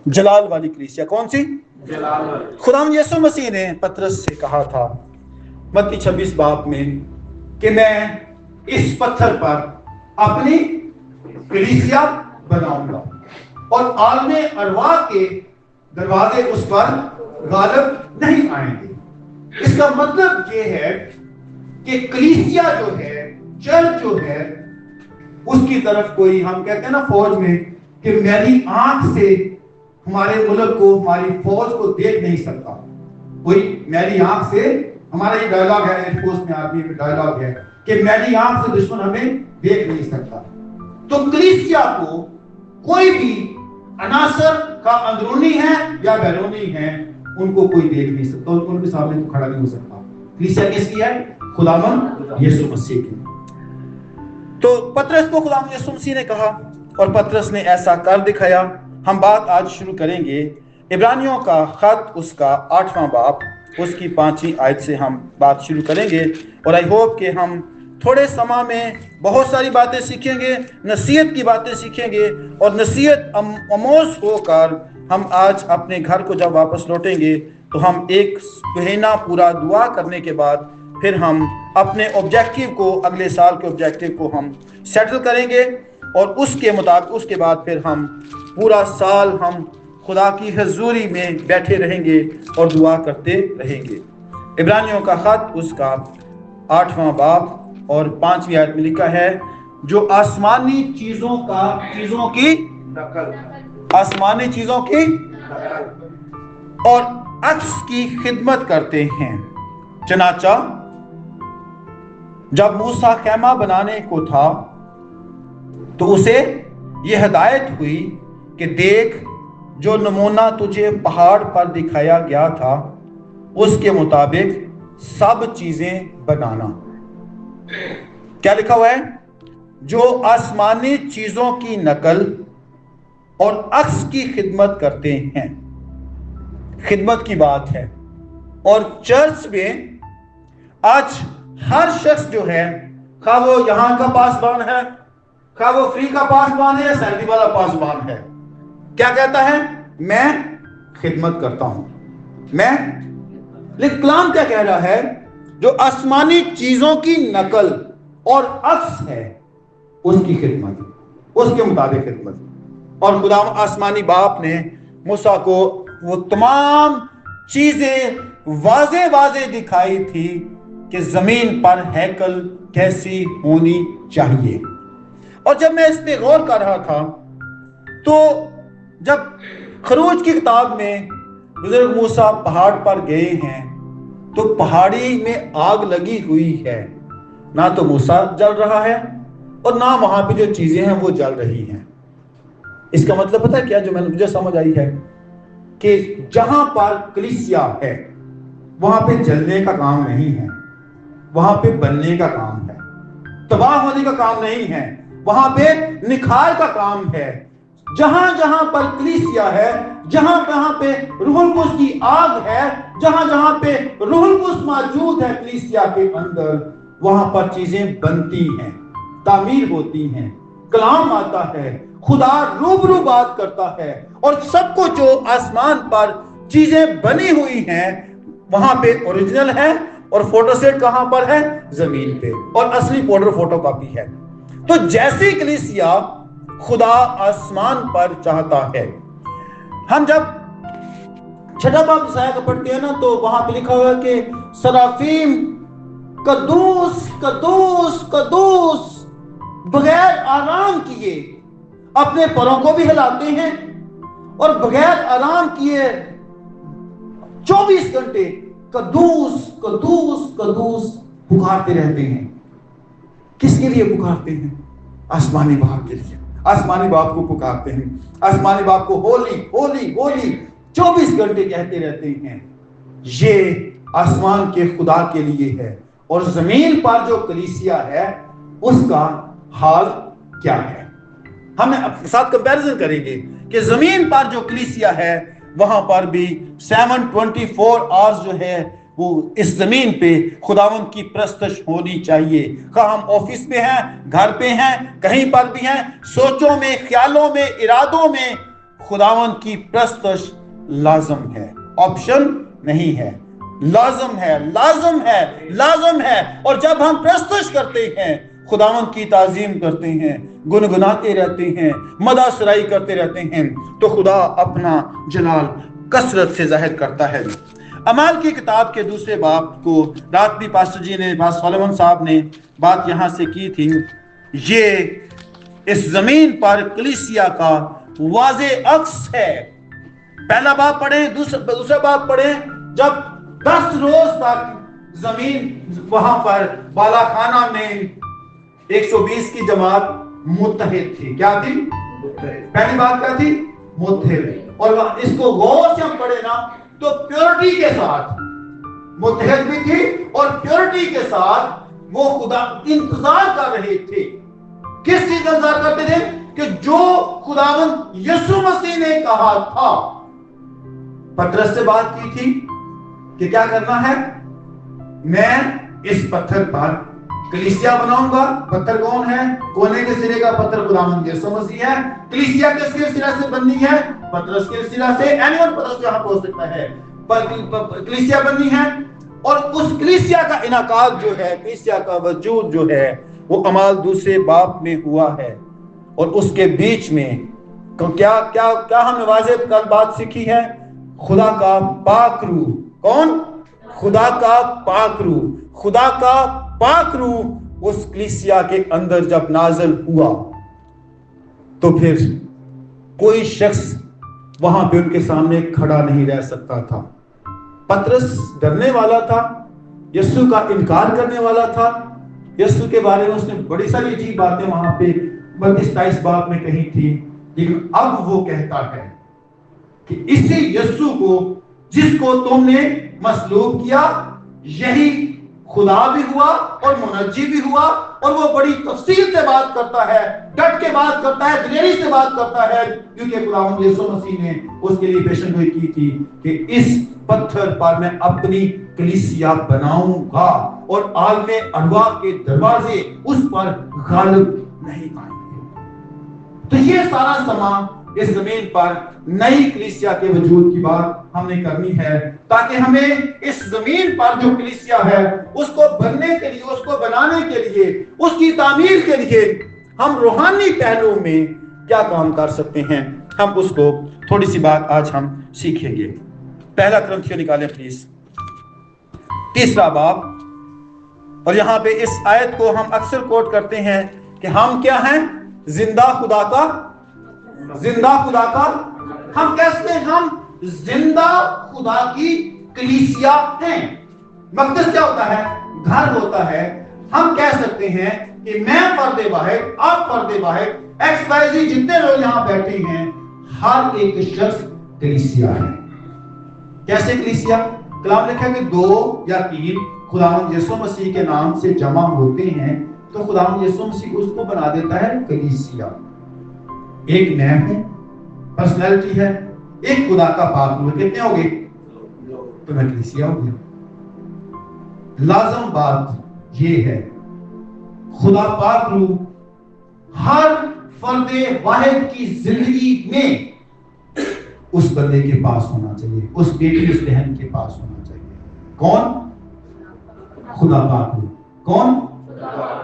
जलाल वाली कलीसिया। कौन सी? जलाल वाली। खुदावंद यीशु मसीह ने पतरस से कहा था मत्ती 26 बाब में कि मैं इस पत्थर पर अपनी कलीसिया बनाऊंगा और आलमे अरवा के दरवाजे उस पर गालिब नहीं आएंगे। इसका मतलब ये है कि कलीसिया जो है, चर्च जो है, उसकी तरफ कोई, हम कहते हैं ना फौज में कि मेरी आंख से हमारे मुल्क को, हमारी फौज को देख नहीं सकता कोई। मेरी आंख से, हमारा ये डायलॉग है एयरफोर्स में, आर्मी में डायलॉग है कि मेरी आंख से दुश्मन हमें देख नहीं सकता। तो कलीसिया को कोई भी अनासर का अंदरूनी है या बैरूनी है, उनको कोई देख नहीं सकता, उनके सामने तो खड़ा नहीं हो सकता। कलीसिया किसकी है? खुदावंद यीशु मसीह की। तो पतरस को खुदावंद यीशु मसीह ने कहा और पतरस ने ऐसा कर दिखाया। हम बात आज शुरू करेंगे इब्रानियों का खत, उसका 8वां बाब, उसकी 5वीं आयत से हम बात शुरू करेंगे। और आई होप कि हम थोड़े समय में बहुत सारी बातें सीखेंगे, नसीहत की बातें सीखेंगे, और नसीहत अमोस होकर हम आज अपने घर को जब वापस लौटेंगे तो हम एक महीना पूरा दुआ करने के बाद फिर हम अपने ऑब्जेक्टिव को, अगले साल के ऑब्जेक्टिव को हम सेटल करेंगे, और उसके मुताबिक उसके बाद फिर हम पूरा साल हम खुदा की हजूरी में बैठे रहेंगे और दुआ करते रहेंगे। इब्रानियों का खत, उसका 8वां बाब और 5वीं आयत में लिखा है, जो आसमानी चीजों की नकल, आसमानी चीजों की और अक्स की खिदमत करते हैं। चनाचा जब मूसा खैमा बनाने को था तो उसे यह हिदायत हुई कि देख, जो नमूना तुझे पहाड़ पर दिखाया गया था उसके मुताबिक सब चीजें बनाना। क्या लिखा हुआ है? जो आसमानी चीजों की नकल और अक्स की खिदमत करते हैं। खिदमत की बात है। और चर्च में आज हर शख्स जो है, खा वो यहां का पासबान है, खा वो फ्री का पासबान है या सैलरी वाला पासबान है, क्या कहता है? मैं खिदमत करता हूं, मैं। लेकिन कलाम क्या कह रहा है? जो आसमानी चीजों की नकल और अक्स है उसकी खिदमत, उसके मुताबिक खिदमत। और खुदा आसमानी बाप ने मूसा को वो तमाम चीजें वाजे वाजे दिखाई थी कि जमीन पर हैकल कैसी होनी चाहिए। और जब मैं इस पे गौर कर रहा था तो जब खरूज की किताब में बुजुर्ग मूसा पहाड़ पर गए हैं तो पहाड़ी में आग लगी हुई है, ना तो मूसा जल रहा है और ना वहां पे जो चीजें हैं वो जल रही हैं। इसका मतलब पता है क्या? जो मुझे समझ आई है कि जहां पर कलीसिया है वहां पे जलने का काम नहीं है, वहां पे बनने का काम है, तबाह होने का काम नहीं है, वहां पे निखार का काम है। जहां जहां पर कलीसिया है, जहां जहां पे रूहुल कुद्स की आग है, जहां जहां पे रूहुल कुद्स मौजूद है कलीसिया के अंदर, वहां पर चीजें बनती हैं, तामीर होती हैं, कलाम आता है, खुदा रूबरू बात करता है। और सब कुछ जो आसमान पर चीजें बनी हुई हैं वहां पे ओरिजिनल है, और फोटोसेट कहां पर है? जमीन पे, और असली पाउडर फोटोकॉपी है। तो जैसी कलीसिया खुदा आसमान पर चाहता है। हम जब 6वां बाब ईसाया का पढ़ते हैं ना तो वहां पे लिखा हुआ है कि सराफीम कदूस कदूस कदूस बगैर आराम किए अपने परों को भी हिलाते हैं, और बगैर आराम किए 24 घंटे कदूस कदूस कदूस पुकारते रहते हैं। किसके लिए पुकारते हैं? आसमानी बाप के लिए। आसमानी बाप को पुकारते हैं, आसमानी बाप को होली होली होली 24 घंटे कहते रहते हैं। ये आसमान के खुदा के लिए है। और जमीन पर जो कलीसिया है उसका हाल क्या है? हम अपने साथ कंपैरिजन करेंगे कि जमीन पर जो कलीसिया है वहां पर भी 724 आवर्स जो है वो इस जमीन पे खुदावंद की प्रस्तश होनी चाहिए। कहा हम ऑफिस पे हैं, घर पे हैं, कहीं पर भी हैं, सोचों में, ख्यालों में, इरादों में खुदावन की प्रस्तुश लाजम है, ऑप्शन नहीं है, लाजम है, लाजम है, लाजम है। और जब हम प्रस्तुश करते हैं, खुदावन की ताजीम करते हैं, गुनगुनाते रहते हैं, मदा सराई करते रहते हैं, तो खुदा अपना जलाल कसरत से जाहिर करता है। अमाल की किताब के दूसरे बाब को रात भी पास्टर जी ने, पास्टर सोलोमन साहब ने बात यहां से की थी। ये इस जमीन पर कलीसिया का वाज़े अक्स है। पहला बाब पढ़े, दूसरा बाब पढ़े, जब 10 रोज तक जमीन वहां पर बालाखाना में 120 की जमात मुत्तहिद थी। क्या थी? पहली बात क्या थी? मुत्तहिद। और इसको गौर से हम पढ़े ना तो प्योरिटी के साथ मुत्तहिद भी थी और प्योरिटी के साथ वो खुदा इंतजार कर रहे थे। किस चीज का इंतजार करते थे? कि जो खुदावंद यीशु मसीह ने कहा था। पतरस से बात की थी कि क्या करना है, मैं इस पत्थर पर कलीसिया बनाऊंगा। पत्थर कौन है? कोने के सिरे का पत्थर खुदावंद यीशु मसीह है। कलीसिया किसके सिरे से बननी है? पतरस के सिरे से। एनीवन पतरस यहां पहुंच सकता है, पर कलीसिया बननी है। और उस कलीसिया का इनाकाद जो है, कलीसिया का वजूद जो है, वो अमाल दूसरे बाब में हुआ है। और उसके बीच में क्या क्या क्या हमने वाज़े कल बात सीखी है? खुदा का पाक रूह। कौन? खुदा का पाक रूह। खुदा का पाक रूह उस कलीसिया के अंदर जब नाज़िल हुआ तो फिर कोई शख्स वहां पे उनके सामने खड़ा नहीं रह सकता था। पतरस डरने वाला था, यीशु का इनकार करने वाला था। यीशु के बारे में उसने बड़ी सारी अजीब बातें वहां पे 32-23 बाब में कही थी, लेकिन अब वो कहता है कि इसी यीशु को जिसको तुमने मसलूब किया, यही खुदा भी हुआ और मुनज्जी भी हुआ। और वो बड़ी तफसील से बात करता है, डट के बात करता है, दिलेरी से बात करता है, क्योंकि खुदावंद यीशु मसीह ने उसके लिए पेशेंगोई की थी कि इस पत्थर पर मैं अपनी कलीसिया बनाऊंगा और आलमे अरवा के दरवाजे उस पर गालिब नहीं आएंगे। तो ये सारा समा इस जमीन पर नई कलीसिया के वजूद की बात हमने करनी है, ताकि हमें इस जमीन पर जो कलीसिया है उसको बनने के लिए, उसको बनाने के लिए, उसकी तामीर के लिए हम रूहानी पहलू में क्या काम कर सकते हैं, हम उसको थोड़ी सी बात आज हम सीखेंगे। पहला क्रंथियो निकालें प्लीज, 3 बाब। और यहां पे इस आयत को हम अक्सर कोट करते हैं कि हम क्या हैं? जिंदा खुदा का, जिंदा खुदा का, हम कहते हैं हम जिंदा खुदा की कलीसिया हैं। मकदस क्या होता है? घर होता है। हम कह सकते हैं कि मैं पर्दे वाहिद, आप पर्दे वाहिद, XYZ जितने लोग यहां बैठे हैं, हर एक शख्स कलीसिया है। कैसे कलीसिया? कलाम लिखा है कि 2 या 3 खुदावंद यीशु मसीह के नाम से जमा होते हैं तो खुदावंद यीशु मसीह उसको बना देता है कलीसिया। एक मैं हूं, पर्सनैलिटी है, एक खुदा का पाक रूह, कितने हो गए? तो मैं कलीसिया हो गया। लाजम बात ये है, खुदा पाक रूह हर फर्दे वाहिद की जिंदगी में उस बंदे के पास होना चाहिए, उस बेटी उस बहन के पास होना चाहिए। कौन? खुदा पाक रूह। कौन?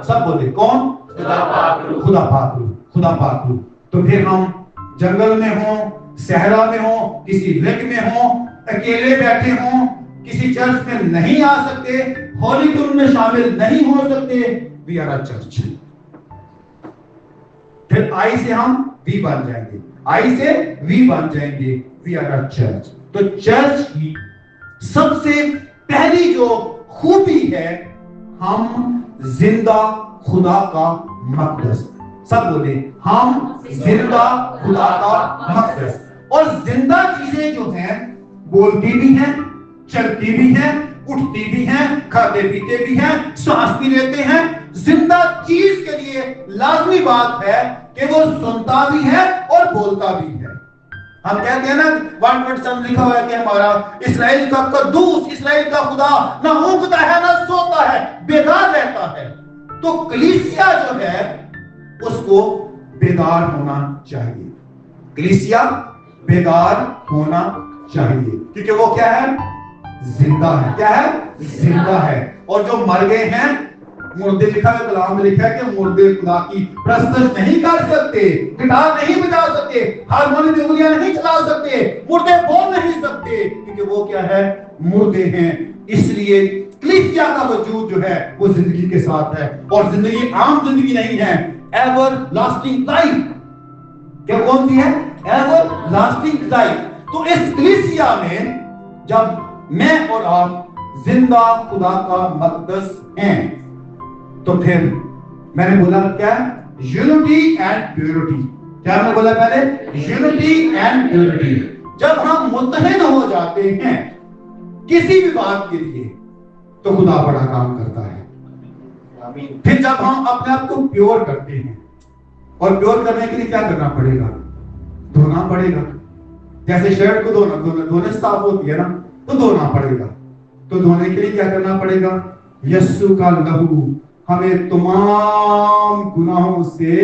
सब बोले कौन? खुदा पाक रूह। खुदा पाक रूह, खुदा पाक रूह। तो फिर हम जंगल में हो, सहरा में हो, किसी लेक में हो, अकेले बैठे हो, किसी चर्च में नहीं आ सकते, होली टूर में शामिल नहीं हो सकते, वी आर अ चर्च। फिर आई से हम वी बन जाएंगे, आई से वी बन जाएंगे, वी आर अ चर्च। तो चर्च की सबसे पहली जो खूबी है, हम जिंदा खुदा का मकदस। सब बोले हम जिंदा खुदा का मकदस। और जिंदा चीजें जो हैं, बोलती भी हैं, चलती भी हैं, उठती भी हैं, खाते पीते भी हैं, सांस भी लेते हैं। जिंदा चीज के लिए लाजमी बात है कि वो सुनता भी है और बोलता भी है। हम कहते हैं ना, 1 लिखा हुआ है कि हमारा इस्राएल का कद्दूस, इस्राएल का खुदा ना ऊँघता है ना सोता है, बेदार रहता है। तो कलीसिया जो है उसको बेदार होना चाहिए। कलीसिया بیدار ہونا چاہیے، کیونکہ وہ کیا ہے؟ زندہ ہے۔ کیا ہے؟ زندہ ہے۔ اور جو مر گئے ہیں، مردے لکھا ہے کلام میں، لکھا ہے کہ مردے خدا کی پرستش نہیں کر سکتے، گٹار نہیں بجا سکتے، ہارمونیم کی انگلیاں نہیں چلا سکتے، مردے بول نہیں سکتے، کیونکہ وہ کیا ہے؟ مردے ہیں۔ اس لیے کلیسیا کا وجود جو ہے وہ زندگی کے ساتھ ہے، اور زندگی عام زندگی نہیں ہے، ایور لاسٹنگ لائف۔ کیا کون سی ہے؟ Ever lasting life. تو اس کلیسیا میں جب میں اور آپ زندہ خدا کا مقدس ہیں، تو پھر میں نے بولا کیا؟ Unity and purity. کیا میں بولا پہلے؟ Unity and purity. جب ہم متحد ہو جاتے ہیں کسی بھی بات کے لیے تو خدا بڑا کام کرتا ہے۔ پھر جب ہم اپنے آپ کو پیور کرتے ہیں، اور پیور کرنے کے لیے کیا کرنا پڑے گا؟ دھونا پڑے گا۔ جیسے شرٹ کو دھونے سے صاف ہوتی ہے نا، تو دھونا پڑے گا۔ تو دھونے کے لیے کیا کرنا پڑے گا؟ یسوع کا لہو ہمیں تمام گناہوں سے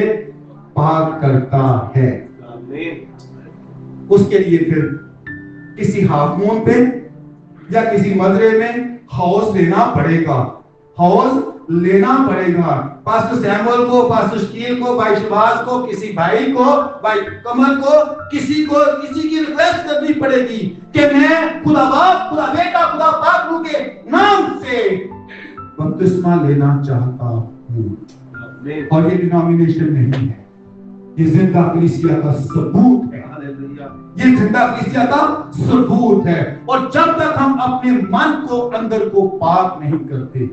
پاک کرتا ہے۔ اس کے لیے پھر کسی ہافمون پہ یا کسی مدرے میں حوض لینا پڑے گا، حوض لینا پڑے گا۔ پاسٹر سیمول کو، پاسٹر شکیل کو، بھائی شباز کو، کسی بھائی کو، بھائی کمل کو، کسی کی ریکویسٹ کرنی پڑے گی کہ میں خدا باپ، خدا بیٹا، خدا پاک روح کے نام سے بپتسمہ لینا چاہتا ہوں۔ اور یہ ڈینامینیشن نہیں ہے، یہ زندہ کلیسیا کا ثبوت ہے، یہ زندہ کلیسیا کا ثبوت ہے۔ اور جب تک ہم اپنے من کو اندر کو پاک نہیں کرتے،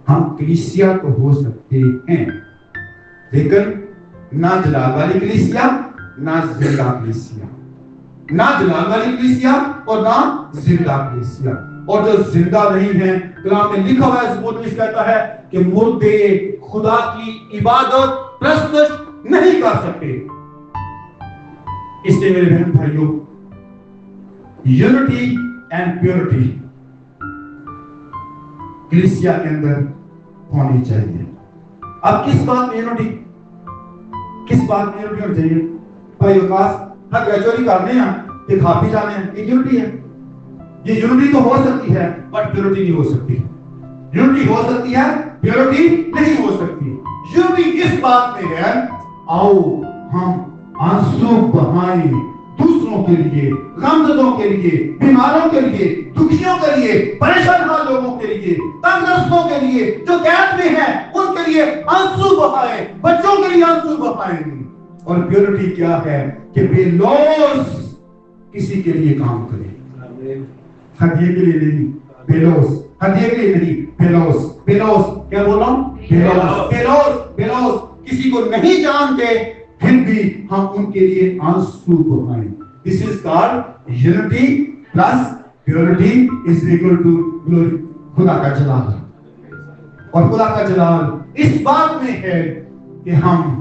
ہم کلیسیا تو ہو سکتے ہیں، لیکن نہ جلال والی کلیسیا، نہ زندہ کلیسیا، نہ جلال والی کلیسیا اور نہ زندہ کلیسیا۔ اور جو زندہ نہیں ہے، کلام میں لکھا ہوا ہے، زبور میں کہتا ہے کہ مردے خدا کی عبادت پرستش نہیں کر سکتے۔ اس لیے میرے بہن بھائیوں، یونٹی اینڈ پیورٹی کلیسیا کے اندر ہونی چاہیے۔ اب کس بات میں یونٹی، کس بات میں یونٹی ہونی چاہیے؟ بھائی اوقاس ہر گریجوری کرنے ہیں کہ کھا پی جانے ہیں، یہ یونٹی ہے۔ یہ یونٹی تو ہو سکتی ہے بٹ پیورٹی نہیں ہو سکتی۔ یونٹی ہو سکتی ہے، پیورٹی نہیں ہو سکتی۔ یونٹی اس بات میں ہے، آؤ ہم آنسو بہائیں دوسروں کے لیے، غمزدوں کے لیے، بیماروں کے لیے، دکھیوں کے لیے، پریشان حال لوگوں کے لیے، تنگرستوں کے لیے، جو قید میں ہیں ان کے لیے آنسو بہائیں، بچوں کے لیے آنسو بہائیں۔ اور پیورٹی کیا ہے؟ کہ بے لوث کسی کے لیے کام کرے، ہدیے کے لیے نہیں، بے لوث، ہدیے کے لیے نہیں، بے لوث۔ بے لوث کیا بول رہا ہوں؟ بے لوث، بے لوث، بے لوث، کسی کو نہیں جانتے پھر بھی ہم ان کے لیے آنسو بہائیں۔ This is called unity plus purity is equal to glory۔ خدا کا جلال، اور خدا کا جلال اس بات میں ہے کہ ہم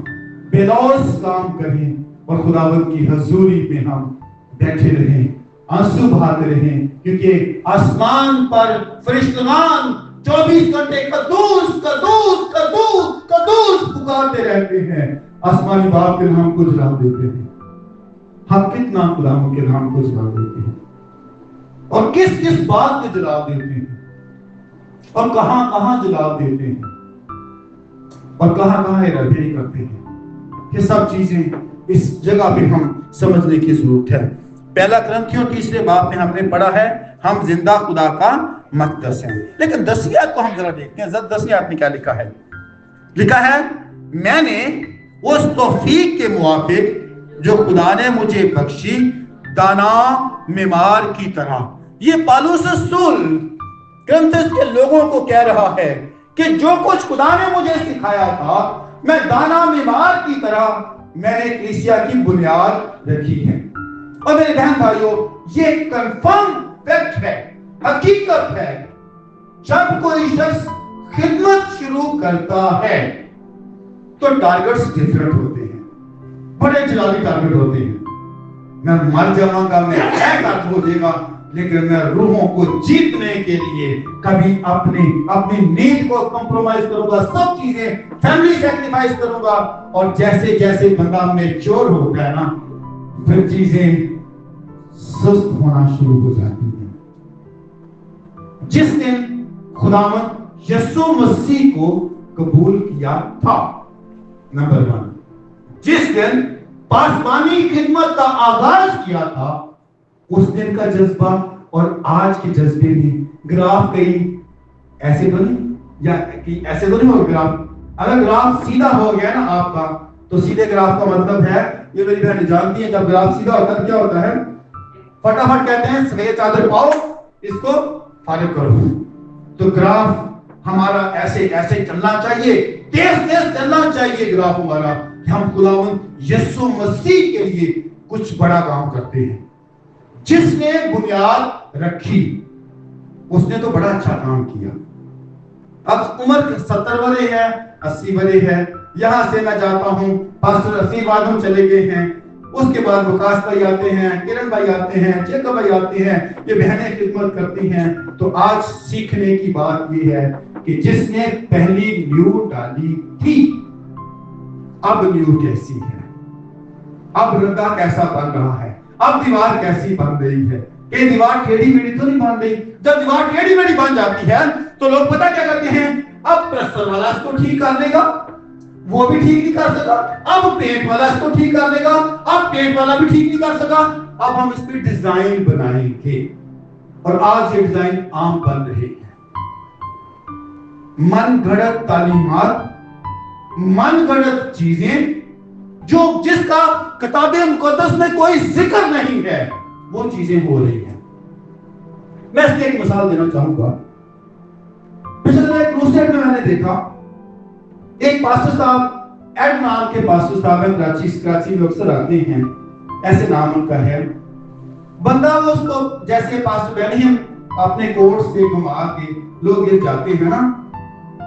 بے لوث کام کریں اور خداوند کی حضوری میں ہم بیٹھے رہیں، آنسو بہاتے رہیں، کیونکہ آسمان پر فرشتگان 24 گھنٹے قدوس قدوس قدوس قدوس پکارتے رہتے ہیں۔ آسمانی باپ کے نام کو جلال دیتے ہیں۔ ہم کتنا خداوند کے نام کو جلال دیتے ہیں، اور کس کس بات میں جلال دیتے ہیں، اور کہاں کہاں جلال دیتے ہیں، اور کہاں کہاں ارادے کرتے ہیں۔ یہ سب چیزیں اس جگہ پہ ہم سمجھنے کی ضرورت ہے۔ پہلا کرنتھیوں 3 باب میں ہم نے پڑھا ہے ہم زندہ خدا کا مقدس ہیں، لیکن 10 آیت کو ہم ذرا دیکھتے ہیں۔ 10 آیت میں کیا لکھا ہے؟ لکھا ہے میں نے اس توفیق کے موافق جو خدا نے مجھے بخشی دانا معمار کی طرح۔ یہ پالوس رسول کرنتھس کے لوگوں کو کہہ رہا ہے کہ جو کچھ خدا نے مجھے سکھایا تھا میں دانا معمار کی طرح میں نے کلیسیا کی بنیاد رکھی ہے۔ اور میرے بہن بھائیوں، یہ کنفرم فیکٹ ہے، حقیقت ہے۔ جب کوئی شخص خدمت شروع کرتا ہے تو ٹارگٹس ڈیفرنٹ ہوتے ہیں، بڑے جلالی ٹارگٹ ہوتے ہیں۔ میں مر جاؤں گا، میں قتل ہو جائے گا، لیکن میں روحوں کو جیتنے کے لیے کبھی اپنی نیند کو کمپرومائز کروں گا، سب چیزیں فیملی سیکریفائز کروں گا۔ اور جیسے جیسے بندہ میچور ہوتا ہے نا، फिर चीजें सुस्त होना शुरू हो जाती हैं। जिस दिन खुदावंद यीशु मसीह को कबूल किया था, नंबर 1, जिस दिन पासवानी खिदमत का आगाज किया था, उस दिन का जज्बा और आज के जज्बे में ग्राफ कहीं ऐसे तो नहीं, या कि ऐसे तो नहीं हो ग्राफ। अगर ग्राफ सीधा हो गया ना आपका, तो सीधे ग्राफ का मतलब है, ये मेरी बहन जानती है, जब ग्राफ सीधा होता है क्या होता है, फटाफट कहते हैं सफेद चादर पाओ, इसको फारिग करो। तो ग्राफ हमारा ऐसे ऐसे चलना चाहिए, तेज तेज चलना चाहिए ग्राफ हमारा, कि हम खुदावंद यीशु मसीह के लिए कुछ बड़ा काम करते हैं। जिसने बुनियाद रखी उसने तो बड़ा अच्छा काम किया। अब उम्र 70 वरे है, 80 वरे है, यहां से मैं जाता हूं, पास्टर आशीर्वाद हम चले गए हैं, उसके बाद विकास भाई आते हैं, किरण भाई आते हैं, जेकब भाई आते हैं, ये बहनें खिदमत करती हैं। तो आज सीखने की बात ये है कि जिसने पहली नींव डाली थी, अब नींव कैसी है, अब रद्दा कैसा बन रहा है, अब दीवार कैसी बन रही है। ये दीवार टेढ़ी मेढ़ी तो नहीं बन रही। जब दीवार टेढ़ी मेढ़ी बन जाती है तो लोग पता क्या करते हैं, अब प्लस्तर वाला इसको ठीक कर देगा, वो भी ठीक नहीं कर सका, अब पेंट वाला इसको ठीक कर देगा, अब पेंट वाला भी ठीक नहीं कर सका, अब हम इस पे डिजाइन बनाएंगे। और आज ये डिजाइन आम बन रही है। मन गढ़ंत तालीमात, मन गढ़ंत चीजें जो जिसका किताबे मुकद्दस में कोई जिक्र नहीं है, वो चीजें हो रही हैं। मैं इसकी एक मिसाल देना चाहूंगा। पिछले एक क्रूसेड में मैंने देखा, एक पास्टर साहब, एड नाम के पास्टर साहब है, कराची में अक्सर आते हैं, ऐसे नाम उनका है। बंदा वो उसको जैसे पास्टर बेनियम अपने कोर्ट से घुमा के लोग गिर जाते हैं ना,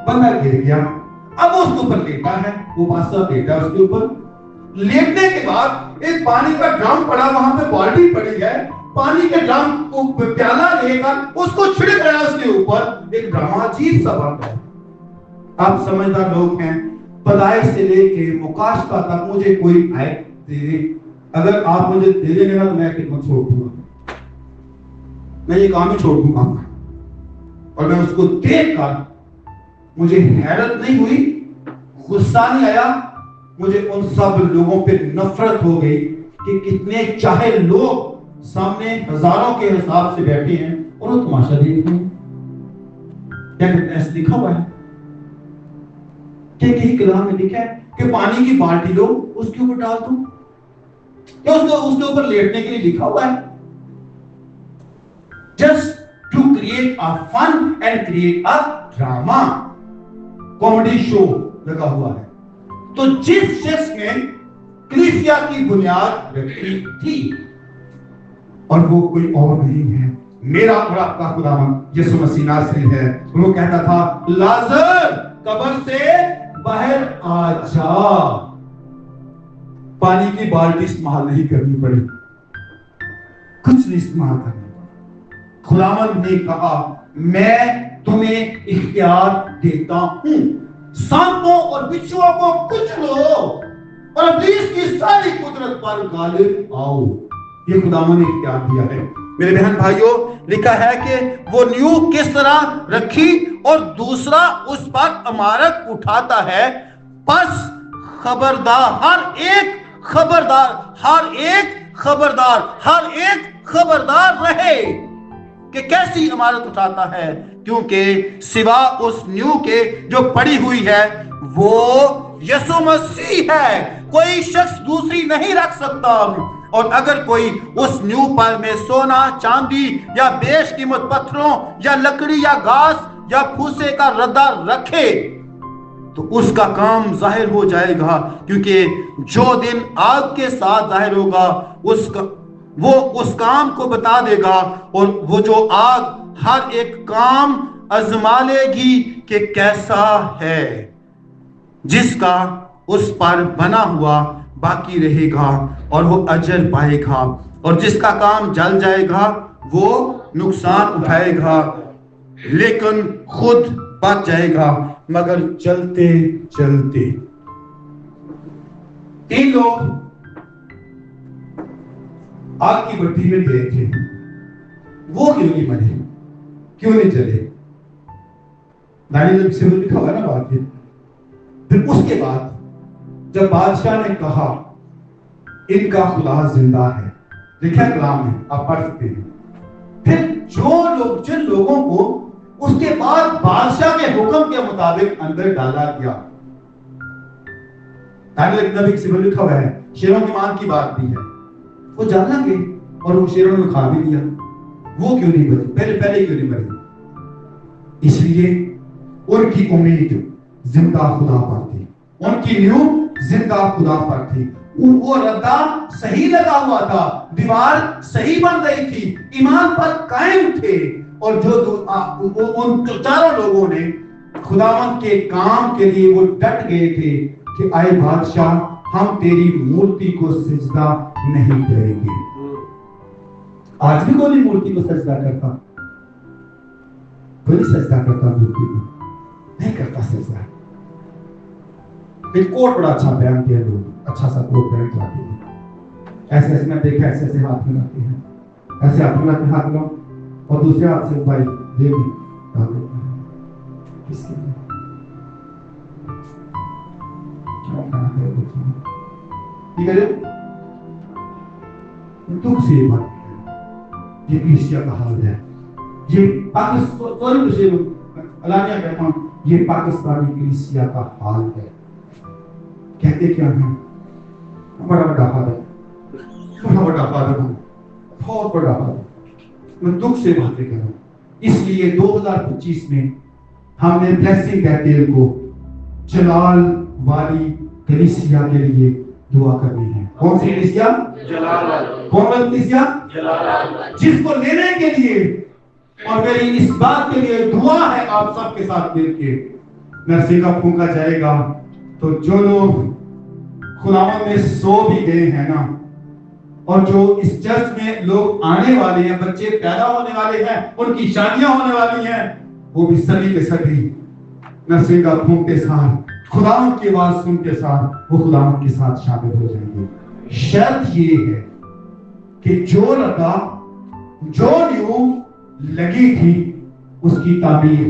बंदा गिर गया, अब वो उसके ऊपर लेटा है, वो पास्टर लेटा है उसके ऊपर। लेटने के बाद एक पानी का ड्रम पड़ा, वहां पे बाल्टी पड़ी है, पानी के ड्रम को प्याला लेकर उसको छिड़क रहा है उसके ऊपर। एक ड्रामा अजीब सा बन रहा है। आप समझदार लोग हैं, पदाई से लेके मुकाशफा तक मुझे कोई आए दे, अगर आप मुझे दे देंगे तो मैं खिदमत छोड़ दूंगा, मैं ये काम ही छोड़ दूंगा। और मैं उसको देखकर मुझे हैरत नहीं हुई, गुस्सा नहीं आया, मुझे उन सब लोगों पे नफरत हो गई कि कितने चाहे लोग सामने हजारों के हिसाब से बैठे हैं और वो तमाशा देख रहे हैं। क्या ऐसा लिखा हुआ है कि कलाम में लिखा है कि पानी की बाल्टी लो, उसके ऊपर डाल दो, क्या उसके ऊपर लेटने के लिए लिखा हुआ है? Just to create a fun and create a drama, comedy show लगा हुआ है। तो जिस शख्स ने कलीसिया की बुनियाद रखी थी, और वो कोई और नहीं है, मेरा और आपका खुदावंद यीशु मसीह नासरी है। वो कहता था, लाजर कब्र से बाहर आ जा। पानी की बाल्टी इस्तेमाल नहीं करनी पड़ी, कुछ नहीं इस्तेमाल करना पड़ा। खुदावंद ने कहा, मैं तुम्हें इख्तियार देता हूं, सांपों और बिच्छुओं को कुचलो और इब्लीस की सारी कुदरत पर गालिब आओ। ये खुदावंद ने इख्तियार दिया है। मेरे बहन भाइयों, लिखा है कि वो नींव किस तरह रखी और दूसरा उस पर इमारत उठाता है। बस खबरदार, हर एक खबरदार रहे कि कैसी इमारत उठाता है, क्योंकि सिवा उस नींव के जो पड़ी हुई है वो यीशु मसीह है, कोई शख्स दूसरी नहीं रख सकता। और अगर कोई उस नींव पर में सोना, चांदी या बेशकीमत पत्थरों या लकड़ी या घास या फूसे का रद्दा रखे तो उसका काम जाहिर हो जाएगा, क्योंकि जो दिन आग के साथ जाहिर होगा वो उस काम को बता देगा, और वो जो आग हर एक काम आजमा लेगी कि कैसा है। जिसका उस पर बना हुआ बाकी रहेगा और वो अजर पाएगा, और जिसका काम जल जाएगा वो नुकसान उठाएगा लेकिन खुद बच जाएगा। मगर चलते चलते 3 लोग आग की भट्टी में गए थे, वो क्यों नहीं मरे, क्यों नहीं चले? दानियल से लिखा हुआ है ना बात। फिर उसके बाद जब बादशाह ने कहा इनका खुदा जिंदा है, देखा कलाम में आप पढ़ सकते हैं। फिर जिन लोगों को उसके बाद बादशाह के हुक्म के मुताबिक अंदर डाला गया, दानियल नबी से लिखा हुआ है, शेरों की मां की बात भी है, वो जाना गए और वो शेरों ने खा भी लिया, वो क्यों नहीं मरे? पहले क्यों नहीं मरे? इसलिए उनकी उम्मीद जिंदा खुदा पर थी, उनकी नींव जिंदा खुदा पर थी। वो रद्दा सही लगा हुआ था, दीवार सही बन रही थी, ईमान पर कायम थे। और उन चारों लोगों ने खुदावंद के काम के लिए वो डट गए थे कि आए बादशाह, हम तेरी मूर्ति को सजदा नहीं करेंगे। आज भी कोई मूर्ति को सजदा करता? कोई सजदा करता मूर्ति को? नहीं करता सजदा। एक कोट बड़ा अच्छा पहनते हैं लोग, अच्छा सा कोट पहन के आते हैं, ऐसे मैं देखा, ऐसे हाथ मिलाते हैं, ऐसे हाथ मिलाते, हाथ मिलाओ और दूसरे हाथ से भाई जेब में डाल देते हैं। किसके लिए? क्या खाना है देखिए, ठीक है? दुख से बात है, ये कलीसिया का हाल है। ये पाकिस्तान अलानिया कहता हूं, ये पाकिस्तानी कलीसिया का हाल है। कहते क्या है? बड़ा बड़ा हाल है, बड़ा बड़ा हाल है, बहुत बड़ा हाल है। मैं दुख से बातें कर रहा हूं। इसलिए 2025 में हमने ब्लेसिंग बैतेल को जलाल वाली कलीसिया के लिए दुआ करनी है। कौन सी कलीसिया? जलाल वाली। कौन वाली कलीसिया? जलाल वाली। जिसको लेने के लिए और मेरी इस बात के लिए दुआ है आप सबके साथ मिलके, नरसिंह का फूंका जाएगा तो जो लोग खुदावंद में सो भी गए हैं ना, और जो इस चर्च में लोग आने वाले हैं, बच्चे पैदा होने वाले हैं, उनकी शादियां होने वाली हैं, वो भी सभी के सभी नरसिंह का फूंक के साथ, खुदावंद की आवाज सुन के साथ वो खुदावंद के साथ शामिल हो जाएंगे। शर्त ये है कि जो लगा, जो न्यू लगी थी, उसकी तामीर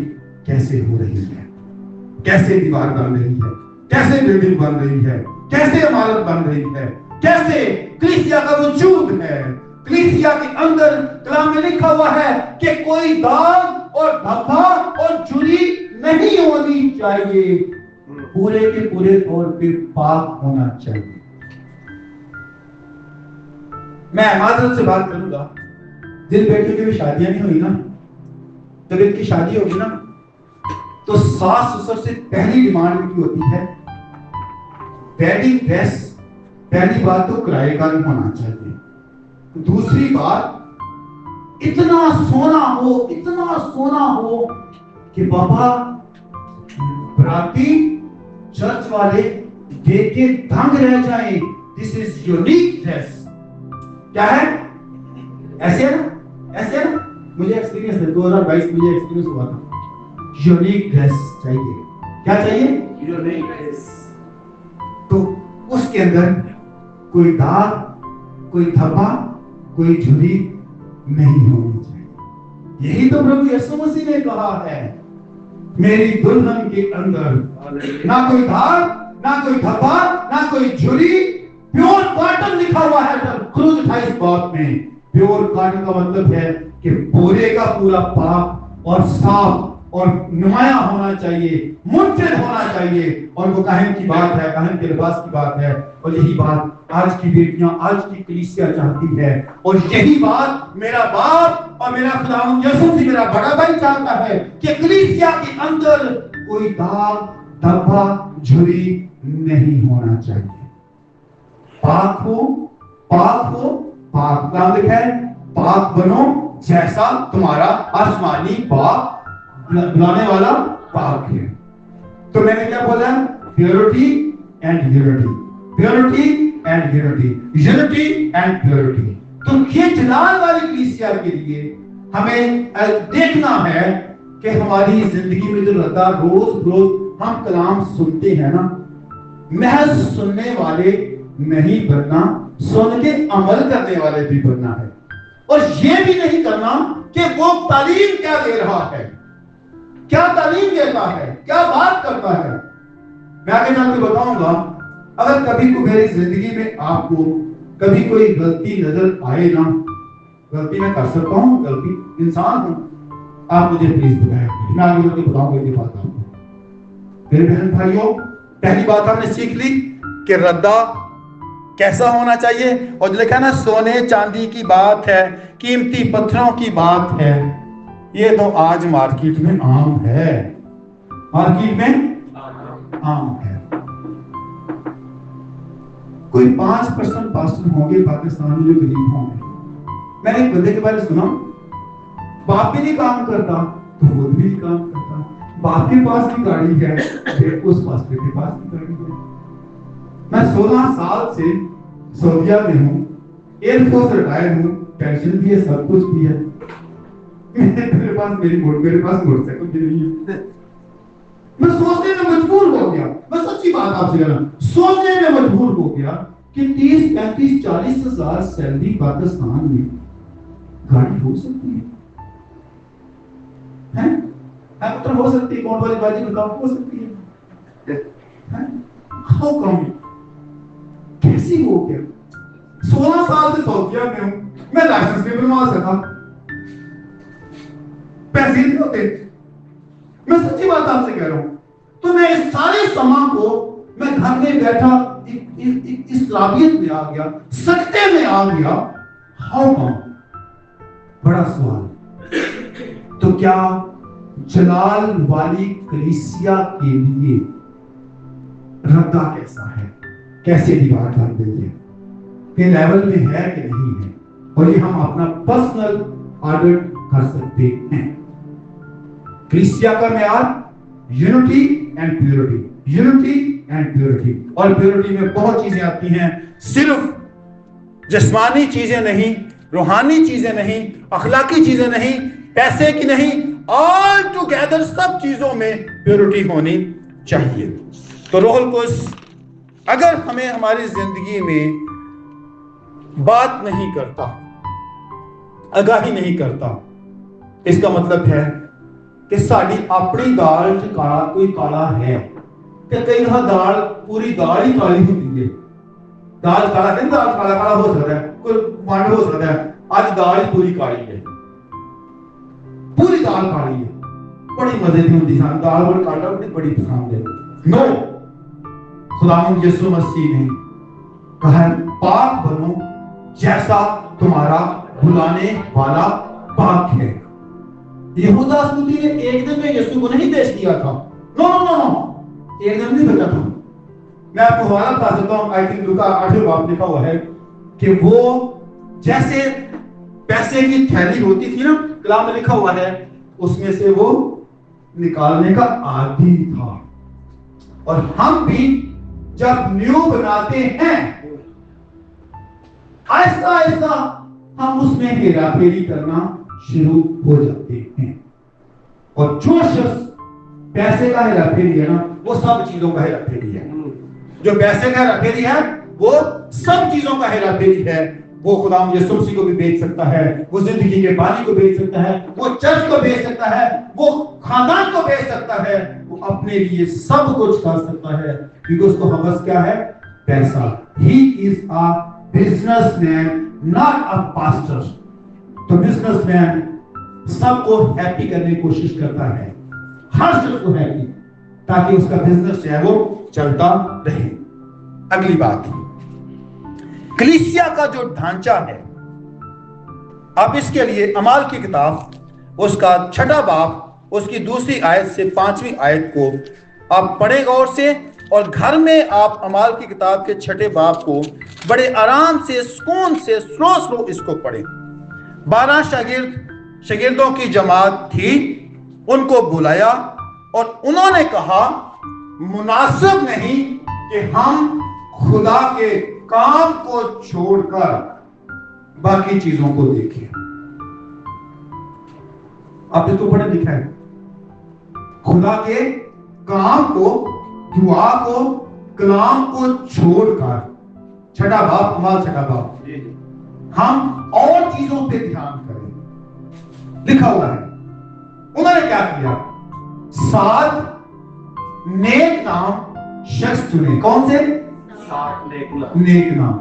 कैसे हो रही है, कैसे दीवार बन रही है, कैसे बिल्डिंग बन रही है, कैसे इमारत बन रही है, कैसे कलीसिया का वजूद है। कलीसिया के अंदर कलाम में लिखा हुआ है कि कोई दाग और धब्बा और झुर्री नहीं होनी चाहिए, पूरे के पूरे तौर पे पाक होना चाहिए। मैं माजरत से बात करूंगा, जिन बेटियों की भी शादियां नहीं हुई ना, जब इनकी शादी होगी ना, तो सास ससुर से पहली डिमांड इनकी होती है वेडिंग ड्रेस। पहली बात तो किराए का नहीं होना चाहिए, दूसरी बात इतना सोना हो, इतना सोना हो कि बाबा बराती चर्च वाले देख के दंग रह जाएं। This is unique dress. क्या है? ऐसे है ना, ऐसे है ना, मुझे एक्सपीरियंस है, 2022 मुझे एक्सपीरियंस हुआ था। यूनिक ड्रेस चाहिए। क्या चाहिए? Unique dress. तो उसके अंदर कोई दाग, कोई धब्बा, कोई झुर्री नहीं होनी चाहिए। यही तो प्रभु यीशु मसीह ने कहा है, मेरी दुल्हन के अंदर ना कोई दाग, ना कोई धब्बा, ना कोई झुर्री, प्योर कॉटन लिखा हुआ है। क्रूज 28 बात में प्योर कॉटन का मतलब है कि पूरे का पूरा पाक और साफ और नुमाया होना चाहिए, मुंफिद होना चाहिए। और वो कहन की बात है, कहन के लिबास की बात है। और यही बात आज की बेटियां, आज की कलीसिया चाहती है, और यही बात मेरा बाप और मेरा खुदावंद यीशु मसीह मेरा बड़ा भाई चाहता है कि कलीसिया के अंदर कोई दाग, धब्बा, झुर्री नहीं होना चाहिए। पाक हो, पाक हो, पाक नाम लिखा है, पाक बनो जैसा तुम्हारा आसमानी बाप बुलाने वाला पाक है। तो मैंने क्या बोला? Purity and unity, purity and unity, unity and purity. तो ये जलाल वाली कलीसिया के लिए हमें देखना है कि हमारी जिंदगी में जो रहता रोज रोज हम कलाम सुनते हैं ना, महज सुनने वाले नहीं बनना, सुन के अमल करने वाले भी बनना है। और ये भी नहीं करना कि वो तालीम क्या दे रहा है, क्या तालीम देता है, क्या बात करता है। मैं आगे चल के बताऊंगा, अगर कभी को मेरी जिंदगी में आपको कभी कोई गलती नजर आए ना, गलती मैं कर सकता हूँ, गलती इंसान हूँ, आप मुझे प्लीज बताएं, मैं आगे चल के बताऊंगा ये बात आपको। मेरे बहन भाइयों, पहली बात हमने सीख ली कि रद्दा कैसा होना चाहिए, और जो लिखा है ना सोने चांदी की बात है, कीमती पत्थरों की बात है, ये तो आज मार्केट में आम है, मार्केट में आम है। कोई 5% पास्टर होंगे पाकिस्तान में जो गरीब होंगे। मैंने एक बंदे के बारे में सुना, बाप भी नहीं काम करता तो वो भी नहीं काम करता, बाप के पास भी गाड़ी है, उस पास्टर के पास भी गाड़ी है। मैं 16 साल से सऊदीया में हूँ, एयरफोर्स रिटायर हूँ, पेंशन भी है, सब कुछ भी है। मेरे पास मोटरसाइकिल भी नहीं है। मैं सोचने में मजबूर हो गया, मैं सच्ची बात आपसे कह रहा हूं, सोचने में मजबूर हो गया कि 30, 35, 40 हजार सैलरी पाकिस्तान में गाड़ी हो सकती है? हेलीकॉप्टर हो सकती है, कौन वाली बाजी में काम हो सकती है? How come? कैसी हो गया? 16 साल से सऊदीया में हूं, मैं लाइसेंस भी बनवा सका, पैसे नहीं होते। मैं सच्ची बात आपसे कह रहा हूं। तो मैं इस सारे समय को मैं घर में बैठा इस काबिलियत में आ गया, सकते में आ गया। How come? बड़ा सवाल। तो क्या जलाल वाली कलीसिया के लिए रद्दा कैसा है, कैसे दीवार डाल देंगे, के लेवल में है कि नहीं है, और ये हम अपना पर्सनल ऑडिट कर सकते हैं। कलीसिया का मेयार unity and purity, unity and purity. और प्योरिटी में बहुत चीजें आती हैं, सिर्फ जिस्मानी चीजें नहीं, रूहानी चीजें नहीं, अखलाकी चीजें नहीं, पैसे की नहीं, ऑल टुगेदर सब चीजों में प्योरिटी होनी चाहिए। तो रूहुल कुद्स अगर हमें हमारी जिंदगी में बात नहीं करता, आगाही नहीं करता, इसका मतलब है कि साड़ी अपनी दाल च काला कोई काला है। ते कई दफा दाल पूरी दाल ही काली होती है। दाल काला नहीं, दाल काला काला हो सकता है, कोई वंड हो सकता है, आज दाल पूरी काली है, पूरी दाल काली है। बड़ी मजे की होती है दाल, और काला बड़ी पसंद है। नो, खुदावंद यीशु मसीह ने कहा पाक बनो जैसा तुम्हारा बुलाने वाला पाक है। यहूदा अस्करी ने एक दिन में यीशु को नहीं पेश किया था। नो नो नो नो, एक दिन नहीं बचा था। मैं आपको हवाला बता सकता हूं, आई थिंक लूका 8वें बाब लिखा हुआ है कि वो जैसे पैसे की थैली होती थी ना, कलाम में लिखा हुआ है, उसमें से वो निकालने का आदी था। और हम भी जब न्यू बनाते हैं, आहिस्ता आहिस्ता हम उसमें हेरा फेरी करना शुरू हो जाते हैं। और जो शख्स पैसे का हेरा फेरी है ना, वो सब चीजों का हेरा फेरी है। जो पैसे का हेरा फेरी है वो सब चीजों का हेरा फेरी है। वो खुदावंद यीशु मसीह को भी बेच सकता है, वो जिंदगी के पानी को बेच सकता है, वो चर्च को बेच सकता है, वो खानदान को बेच सकता है, वो अपने लिए सब कुछ कर सकता है, क्योंकि उसको हवस क्या है? पैसा। ही is a businessman, not a pastor. तो बिजनेसमैन सबको हैप्पी करने की कोशिश करता है, हर शख्स को हैप्पी, ताकि उसका बिजनेस जो है वो चलता रहे। अगली बात, कलीसिया का जो ढांचा है, आप इसके लिए अमाल की किताब उसका 6वां बाब उसकी 2री आयत से 5वीं आयत को आप पढ़ें गौर से, और घर में आप अमाल की किताब के 6ठे बाब को बड़े आराम से, सुकून से, स्लो इसको पढ़ें। 12 शागिर्दों की जमात थी, उनको बुलाया और उन्होंने कहा मुनासिब नहीं कि हम खुदा के काम को छोड़कर बाकी चीजों को देखें। आप इसको पढ़े लिखा है, खुदा के काम को, दुआ को, कलाम को छोड़कर छठा बाप, कमाल छठा बाप, हम और चीजों पे ध्यान करें। लिखा हुआ है उन्होंने क्या किया, 7 नेक नाम शख्स चुने। कौन से? 7 नेक नाम।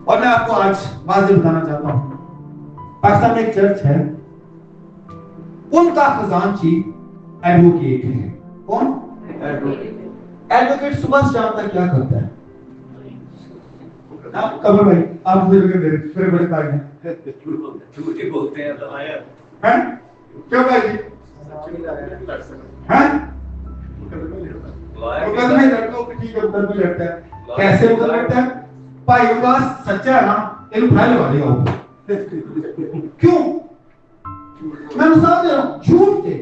और मैं आपको आज बात बताना चाहता हूं, पाकिस्तान में एक चर्च है, उनका खजांची एडवोकेट है। कौन? एडवोकेट सुबह शाम तक क्या करता है? आप कबर भाई, आप फिर बड़े कार्ड हैं, झूठे बोलते हैं हैं? क्यों भाई जी? हैं? मुकदमे लड़कों की ठीक है, मुकदमे लड़ता है। कैसे मुकदमे लड़ता है? भाई उनका सच्चा है ना, इनको फाइल लगा देगा। क्यों? मैं मिसाल दे रहा हूं, झूठ के।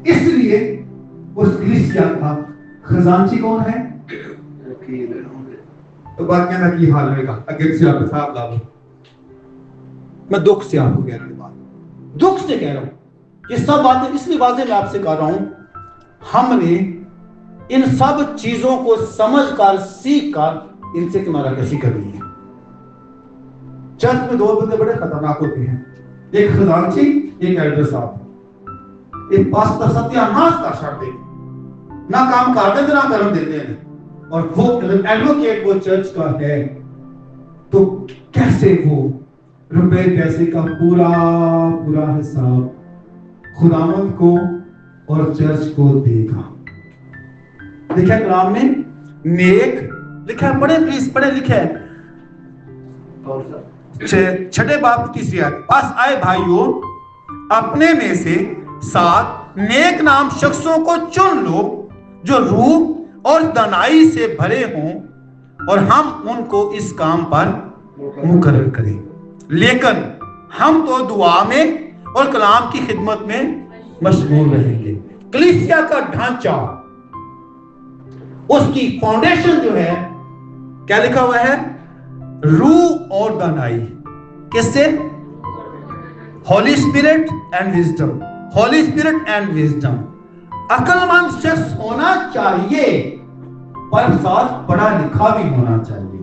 इसलिए उस कलीसिया का खजांची कौन है? तो बात कहना की हाल होगा, अगर से आप साहब ला लो। मैं दुख से आपको कह रहा हूं, बात दुख से कह रहा हूं। ये सब बातें इसलिए वाजे मैं आपसे कह रहा हूं, हमने इन सब चीजों को समझकर सीख कर इनसे किनाराकशी करनी है। चर्च में 2 बंदे बड़े खतरनाक होते हैं, एक खजांची, एक एल्डर साहब। एक पास्टर सत्यानाश का छाड़ दे, ना काम कर देते ना कर्म देते हैं। और वो एडवोकेट वो चर्च का है, तो कैसे वो रुपए पैसे का पूरा पूरा हिसाब खुदावंद को और चर्च को देगा। लिखा है कलाम में, नेक लिखा है, पढ़े प्लीज, पढ़े लिखा है 6 बाप की सियात, पास आए भाइयों, अपने में से 7 नेक नाम शख्सों को चुन लो जो रूह और दानाई से भरे हों, और हम उनको इस काम पर मुकर्रर करें। लेकिन हम तो दुआ में और कलाम की खिदमत में मशगूल रहेंगे। कलीसिया का ढांचा, उसकी फाउंडेशन जो है, क्या लिखा हुआ है? रूह और दानाई। किससे? Holy spirit and wisdom. Holy spirit and wisdom. अक्लमंद शख्स होना चाहिए, पर साथ पढ़ा लिखा भी होना चाहिए।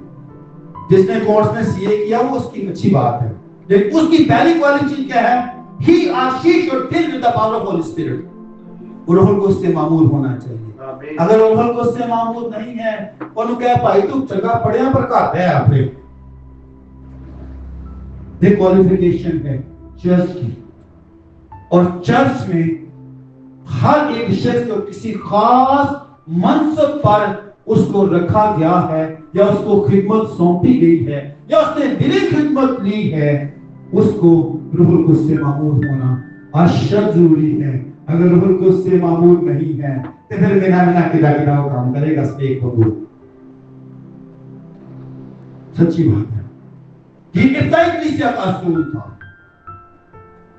जिसने कोर्स में सीए किया वो उसकी अच्छी बात है, लेकिन उसकी पहली क्वालिटी क्या है? ही और she should deal with the power of Holi spirit. रूह कुछ से मामूल होना चाहिए। अगर रूह कुछ से मामूल नहीं है, ਉਹਨੂੰ ਕਹੇ ਭਾਈ ਤੂੰ ਚੰਗਾ ਪੜਿਆ ਪਰ ਘਰ ਹੈ ਆਪੇ। ये क्वालिफिकेशन है चर्च की, और चर्च में हर एक शख्स को किसी खास मनसब पर उसको रखा गया है, या उसको खिदमत सौंपी गई है, या उसने दिली खिदमत ली है, उसको रूह कुछ से मामूल होना अशद जरूरी है। अगर रूह कुछ से मामूल नहीं है तो फिर बिना बिना किदा वो काम करेगा, स्टेक कबूल। सच्ची बात है, ये इब्ताई कलीसिया का असूल था।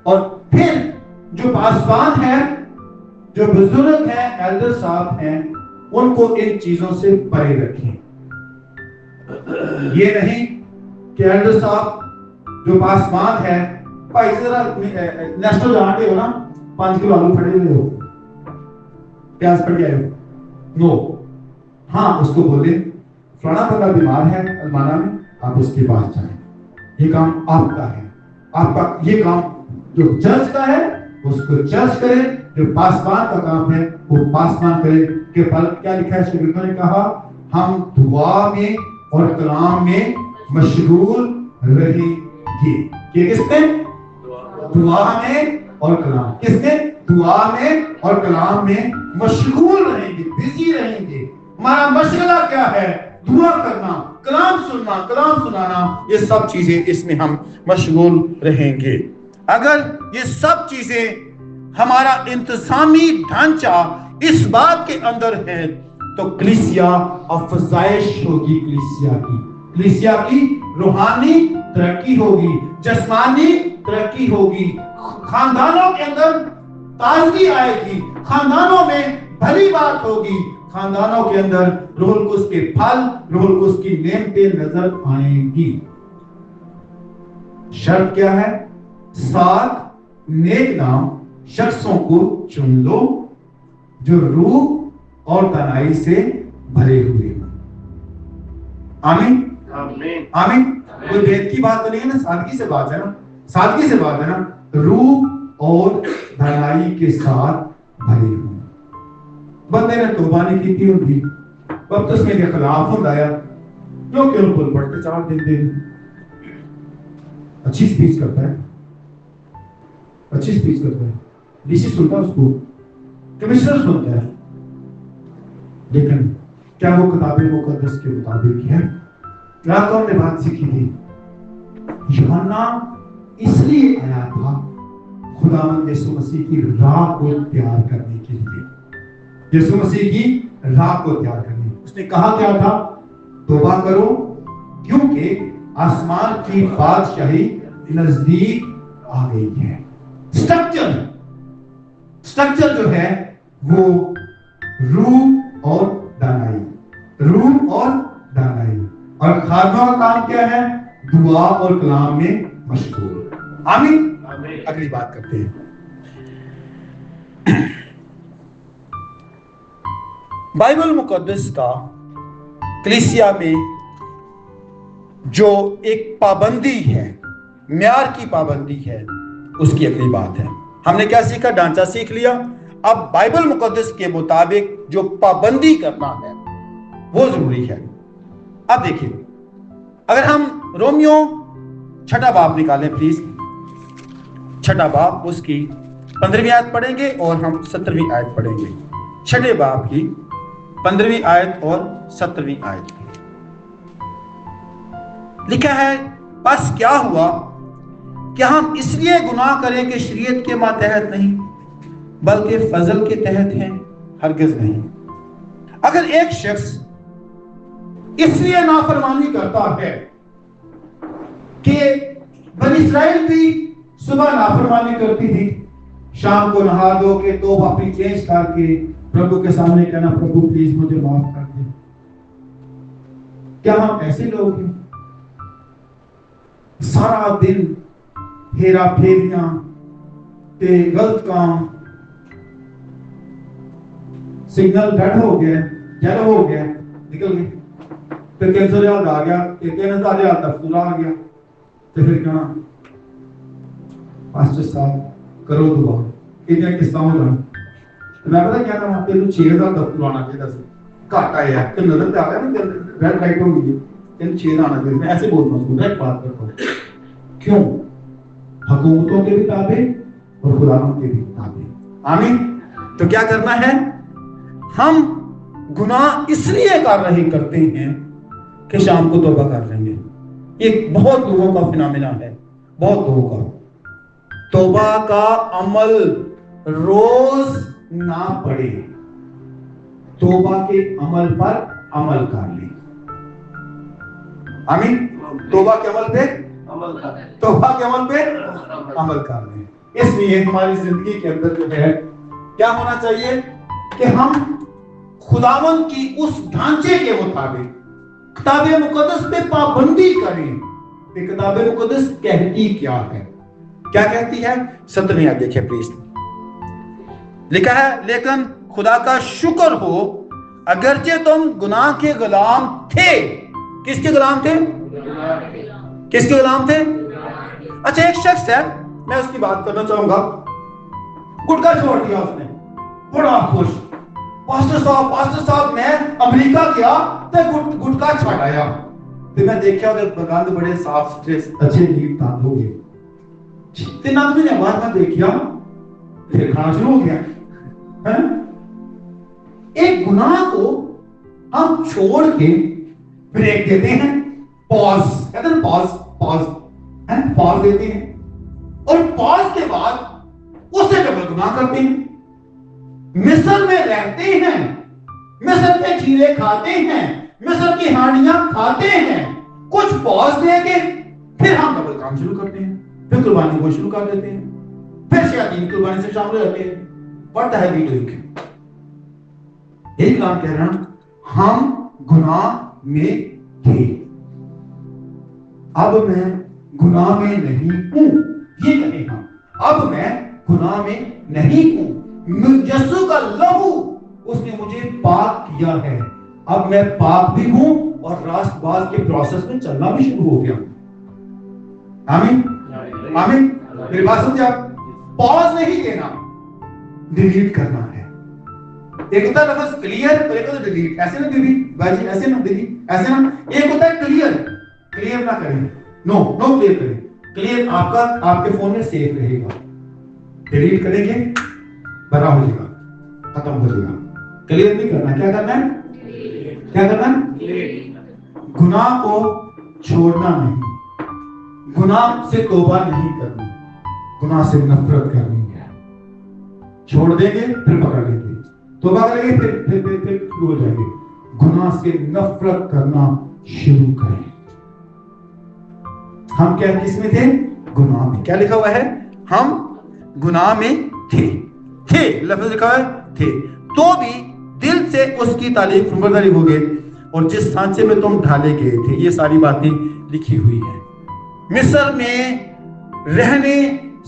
और फिर जो पासवान है, जो बुजुर्ग हैं, एल्डर साहब हैं, उनको इन चीजों से परे रखें। ये नहीं कि एल्डर साहब जो पासवान है, भाई जरा नेशनल जानते हो ना, 5 किलो आलू फटे हुए हो, प्याज फट गए हो, नो, हाँ उसको बोले फलाना बंदा बीमार है अलमाना में, आप उसके पास जाएं। ये काम आपका है, आपका ये काम जो चर्च का है उसको चर्च करे, जो पासवान का काम है वो पासवान करे। के फल क्या लिखा है? शिबिर ने कहा हम दुआ में और कलाम में मशगूल रहेंगे। कि किसने? दुआ में और कलाम। किसने? दुआ में और कलाम में मशगूल रहेंगे, बिजी रहेंगे। हमारा मशगला क्या है? दुआ करना, कलाम सुनना, कलाम सुनाना, ये सब चीजें इसमें हम मशगूल रहेंगे। अगर ये सब चीजें हमारा इंतजामी ढांचा इस बात के अंदर है, तो कलीसिया अफजाइश होगी, कलीसिया की रूहानी तरक्की होगी, जिस्मानी तरक्की होगी, खानदानों के अंदर ताजगी आएगी, खानदानों में भली बात होगी, खानदानों के अंदर रूह कुद्स के फल, रूह कुद्स की नेमतें नजर आएंगी। शर्त क्या है? 7 नेक नाम शख्सों को चुन लो जो रूह और दानाई से भरे हुए हो। आमीन आमीन। कोई भेद की बात तो नहीं है ना, सादगी से बात है ना, सादगी से बात है ना। रूप और दानाई के साथ भरे हो। बंदे ने तौबा नहीं की थी उनकी, बपतिस्मे के खिलाफ हुंदा आ क्योंकि उनको बढ़ते 4 दिन अच्छी स्पीच करता है, अच्छी स्पीच करता है, डीसी सुनता है उसको, कमिश्नर सुनता है, लेकिन क्या वो किताबे मुकद्दस के मुताबिक है? रात को हमने बात सीखी थी, यूहन्ना इसलिए आया था खुदावंद यीशु मसीह की राह को तैयार करने के लिए, यीशु मसीह की राह को तैयार करने। उसने कहा क्या था? तौबा करो क्योंकि आसमान की बादशाही नजदीक आ गई है। स्ट्रक्चर जो है वो रूप और दानाई, रूप और दानाई। और खादमा का काम क्या है? दुआ और कलाम में मशगूल। आमीन। अगली बात करते हैं। बाइबल मुकद्दस का कलीसिया में जो एक पाबंदी है, म्यार की पाबंदी है, उसकी अगली बात है। हमने क्या सीखा? ढांचा सीख लिया। अब बाइबल मुकद्दस के मुताबिक जो पाबंदी करना है वो जरूरी है। अब देखिए, अगर हम रोमियो 6 बाब निकालें प्लीज, 6 बाब उसकी 15वीं आयत पढ़ेंगे और हम 17वीं आयत पढ़ेंगे। 6 बाब की 15वीं आयत और 17वीं आयत लिखा है, बस क्या हुआ? क्या हम इसलिए गुनाह करें कि शरीयत के मातहत नहीं बल्कि फजल के तहत हैं? हरगिज नहीं। अगर एक शख्स इसलिए नाफरमानी करता है कि बनी इस्राइल भी सुबह नाफरमानी करती थी, शाम को नहा धो के तौबा अपनी चेंज करके प्रभु के सामने कहना, प्रभु प्लीज मुझे माफ कर दे। क्या हम ऐसे लोग हैं? सारा दिन हेरा फेरियां ते गलत काम, सिग्नल डेड हो गया, येलो हो गया, निकल गए, फिर 300,000 आ गया, 3,000 तक पूरा आ गया, तो फिर कहना पास्टर साहब करो दुआ, इतने किस्सा हो जाए। तो मैं पता क्या था, तेरे 6,000 तक पूरा आना चाहिए था, घट आया तो नजर आ गया ना, रेड लाइट हो गई, तेरे 6,000 आना चाहिए। मैं ऐसे बोल रहा हूँ, मैं बात करता हूँ, क्यों? हुकूमतों के भी ताबे और खुदावंद के भी ताबे। आमीन। तो क्या करना है? हम गुनाह इसलिए कर रहे करते हैं कि शाम को तौबा कर लेंगे। ये बहुत लोगों का फिनोमेना है, बहुत लोगों का। तौबा का अमल रोज ना पड़े, तौबा के अमल पर अमल कर ले। आमीन। तौबा के अमल पे तौबा के अमल पे अमल कर ले। इसलिए हमारी जिंदगी के अंदर जो है क्या होना चाहिए कि हम खुदावंद की उस ढांचे के मुताबिक किताबे मुकद्दस पे पाबंदी करें कि किताबे मुकद्दस कहती क्या है। क्या कहती है? 17वीं आयत देखिए प्लीज। लिखा है, लेकिन खुदा का शुक्र हो अगरचे तुम गुनाह के गुलाम थे। किसके गुलाम थे? किसके गुलाम थे? अच्छा, एक शख्स है, मैं उसकी बात करना चाहूंगा, गुटखा छोड़ दिया उसने, बड़ा खुश, पास्टर साहब मैं अमेरिका गया तो गुटखा छड़ाया, तो मैं देखा बगान बड़े साफ सुथरे अच्छे नीट दांत हो गए। 3 महीने बाद मैं देखा फिर खाना शुरू हो गया है? एक गुनाह को हम छोड़ के ब्रेक देते हैं, पॉज कहते हैं, पॉज देते हैं, और पॉज के बाद उससे डबल गुनाह करते हैं। मिस्र में रहते हैं, मिस्र के खीरे खाते हैं, मिस्र की हांडियां खाते हैं, कुछ पॉज देके फिर हम डबल काम शुरू करते हैं, फिर कुर्बानी को शुरू कर देते हैं, फिर शयातीन कुर्बानी से शामिल रहते हैं। What the hell we doing? यही काम कह रहा हूं, हम गुनाह में थे, अब मैं गुनाह में नहीं हूं। ये कहें हम, अब मैं गुनाह में नहीं हूं। यीशु का लहू اس نے مجھے پاک کیا ہے، اب میں پاک بھی ہوں اور راست باز کے پروسیس میں چلنا بھی شروع ہو گیا. آمین آمین. میری بات سمجھے آپ؟ پاز نہیں دینا، ڈیلیٹ کرنا ہے. ایک ہوتا ہے لفظ کلیئر اور ایک ہوتا ہے ڈیلیٹ. ایسے نہ ڈیلیٹ بھائی جی، ایسے نہ ڈیلیٹ، ایسے نہ. ایک ہوتا ہے کلیئر، کلیئر نہ کریں، نو کلیئر کریں. کلیئر آپ کا آپ کے فون میں سیف رہے گا. ڈیلیٹ کریں گے بڑا ہو جائے گا، ختم ہو جائے گا. کلیئر نہیں کرنا. کیا کرنا ہے؟ کیا کرنا ہے؟ گناہ کو چھوڑنا نہیں، گناہ سے توبہ نہیں کرنی، گناہ سے نفرت کرنی ہے. چھوڑ دیں گے پھر پکڑ لیں گے، توبہ کریں گے پھر ہو جائیں گے. گناہ سے نفرت کرنا شروع کریں. ہم کیا کس میں تھے؟ گناہ میں. کیا لکھا ہوا ہے؟ ہم گناہ میں تھے لفظ لکھا ہے تھے، تو بھی دل سے اس کی تعلیم فرمانبرداری ہو گئے اور جس سانچے میں تم ڈھالے گئے تھے. یہ ساری باتیں لکھی ہوئی ہیں. مصر میں رہنے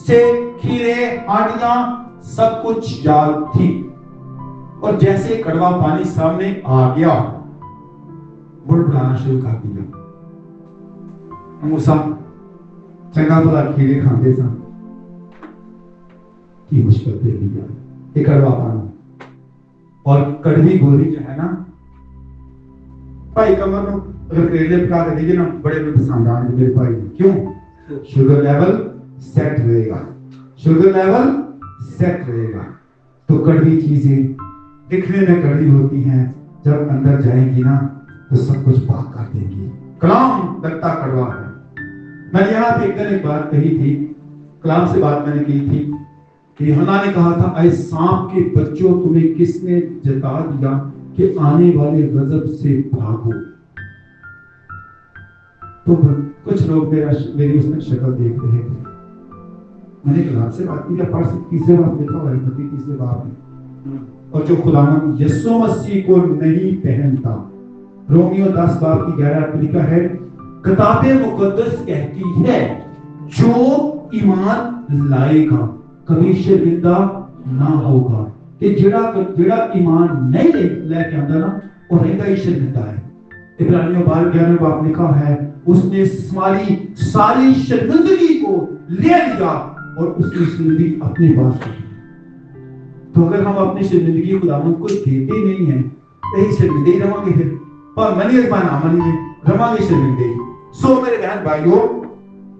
سے کھیرے ہانڈیاں سب کچھ یاد تھی، اور جیسے کڑوا پانی سامنے آ گیا بڑبڑانا شروع کر دیا. موسیٰ چنگا بھلا کھیرے کھاندے سن، کی مشکل دے دیا یہ کڑوا پانی. اور کڑوی گوری جو ہے نا بھائی کمر نو اگر کریلے پکا کے دیجیے نا بڑے میں پسند آنے میرے بھائی. کیوں؟ شوگر لیول سیٹ رہے گا، شوگر لیول سیٹ رہے گا. تو کڑوی چیزیں دکھنے میں کڑوی ہوتی ہیں، جب اندر جائیں گی نا تو سب کچھ پاک کر دیں گی. کلام لگتا کڑوا ہے. میں یہاں پہ ایک بات کہی تھی، کلام سے بات میں نے کی تھی کہ یوحنا نے کہا تھا اے سانپ کے بچوں تمہیں کس نے جتا دیا کہ آنے والے غضب سے بھاگو. تو کچھ لوگ میری اس میں شکل دیکھ رہے تھے. میں نے کلام سے بات کی کہ پارس تیسرے باب لکھا ہوا ہے، متی تیسرے باب میں، اور جو خداوند یسوع مسیح کو نہیں پہنتا. رومیو 10 باب کی 11 میں لکھا ہے کتاب مقدس کہتی ہے جو ایمان لائے گا کبھی شرمندہ نہ ہوگا. کہ جڑا ایمان نہیں لے کے آندا نا وہ رہتا ہی شرمندہ ہے. عبرانیوں 12 باب لکھا ہے اس نے ساری شرمندگی کو لے لیا اور اس کی شرمندگی اپنے پاس رکھی. تو اگر ہم اپنی شرمندگی خداوند کو دیتے نہیں ہیں تو ہی شرمندے ہی رہاں گے. پھر اور منی رحمان آمنی میں رہاں گے شرمندے ہی. سو میرے بہن بھائیوں،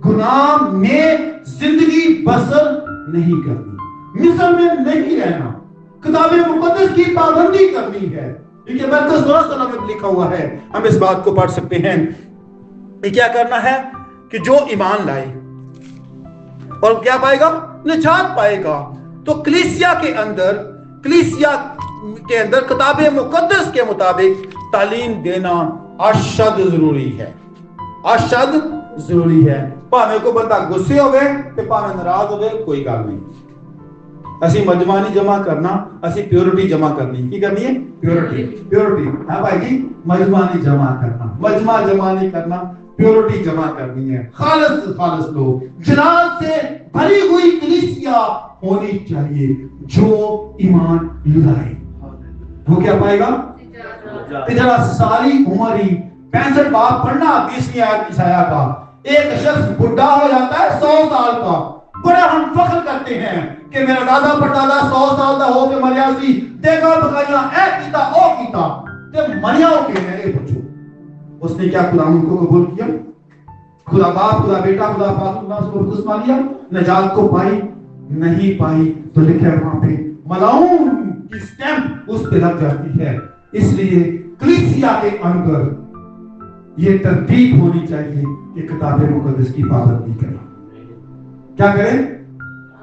گناہ میں زندگی بسر نہیں کرنی، مصر میں نہیں رہنا، کتاب مقدس کی پابندی کرنی ہے. کیونکہ مرکز 16 میں لکھا ہوا ہے، ہم اس بات کو پڑھ سکتے ہیں. یہ کیا کرنا ہے کہ جو ایمان لائے اور کیا پائے گا؟ نجات پائے گا. تو کلیسیا کے اندر کتاب مقدس کے مطابق تعلیم دینا اشد ضروری ہے، اشد ضروری ہے. پاویں کو بندہ غصے ہوئے تے پاویں ناراض ہوئے کوئی گل نہیں. اسی مجمع نہیں جمع کرنا، اسی پیورٹی جمع کرنی. کی کرنی ہے؟ پیورٹی. ہاں بھائی جی، مجمع نہیں جمع کرنا، مجمع جمع نہیں کرنا، پیورٹی جمع کرنی ہے. خالص لوگ، جلال سے بھری ہوئی کلیسیا ہونی چاہیے جو ایمان لائے. وہ کیا پائے گا؟ ذرا ساری عمر ہی 65 باب پڑھنا 20ویں آیت عیسایا کا. ایک شخص بڈھا ہو جاتا ہے 100 سال کا، بڑا ہم فخر کرتے ہیں کہ میرا دادا پردادا 100 سال کا ہو کے مریا سی، دیکھا بکائیاں اے کیتا او کیتا تے مریا ہو کے ہے. پوچھو اس نے کیا خدا کو قبول کیا؟ خدا باپ، خدا بیٹا، خدا پاک کو قدس مان لیا؟ نجات کو پائی نہیں پائی. تو لکھا ہے وہاں پہ ملاؤن کی سٹیمپ اس پہ لگ جاتی ہے. اس لیے کلیسیا کے اندر یہ ترتیب ہونی چاہیے کہ کتاب مقدس کی پابندی کریں. کیا کریں؟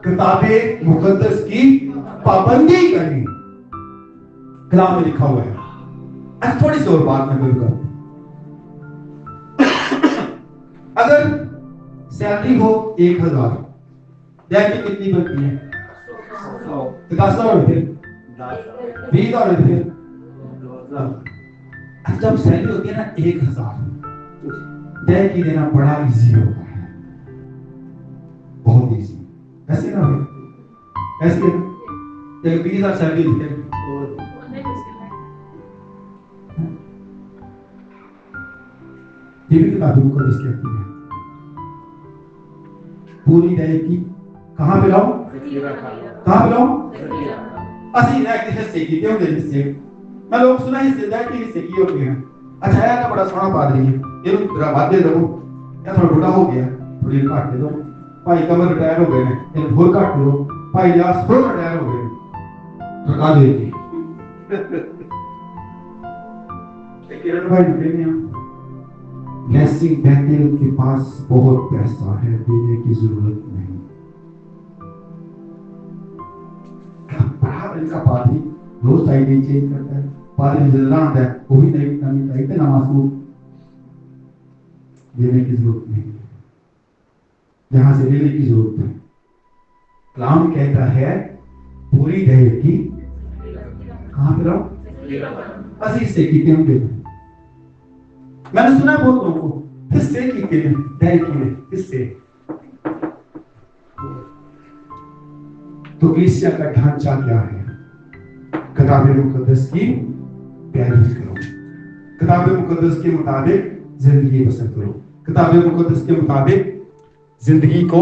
کتاب مقدس کی پابندی کریں. کلام میں لکھا ہوا ہے. تھوڑی سی اور بات میں کروں. اگر سیلری ہو 1000، دیکھیں کتنی بنتی ہے؟ 10,000 روپے، 20,000 روپے. جب سیلری ہوتی ہے نا 1000، دے کی دینا بڑا ایزی ہوتا ہے، بہت ایزی. ایسے نہ ہو ایسے 20,000 سیلری دیتے یہ بھی کتاب مقدس کہتی ہے. پوری دے کی کہاں پہ لاؤ؟ کہاں پہ لاؤ؟ اسی ایک حصے کی تے ہوندے حصے میں لوگ سنا حصے دا کی حصے کی ہوتے ہیں. اچھا ہے نا بڑا سونا پادری ہے یہ ذرا بات دے دو یا تھوڑا بڑا ہو گیا تھوڑی کاٹ دے دو. بھائی کمر ریٹائر ہو گئے ہیں یہ ہور کاٹ دے دو. بھائی یاس ہور ریٹائر ہو گئے سرکار دے دی کرن بھائی کہتے ہیں بلیسنگ بیتل کے پاس بہت پیسہ ہے دینے کی ضرورت نہیں. ان کا پادری روز آئی ڈی چینج کرتا ہے پادری زندہ آتا ہے وہ بھی نہیں اتنا معصوم دینے کی ضرورت نہیں جہاں سے لینے کی ضرورت ہے. کلام کہتا ہے پوری دہر کی کہاں پہ رہو اسی سے کیتے ہوں گے. میں نے سنا بہت لوگوں کو حصے کیتے ہیں دہر کی حصے. تو کلیسیا کا ڈھانچہ کیا ہے؟ کتاب مقدس کی پیروی کرو, کتاب مقدس کے مطابق زندگی بسر کرو, کتاب مقدس کے مطابق زندگی کو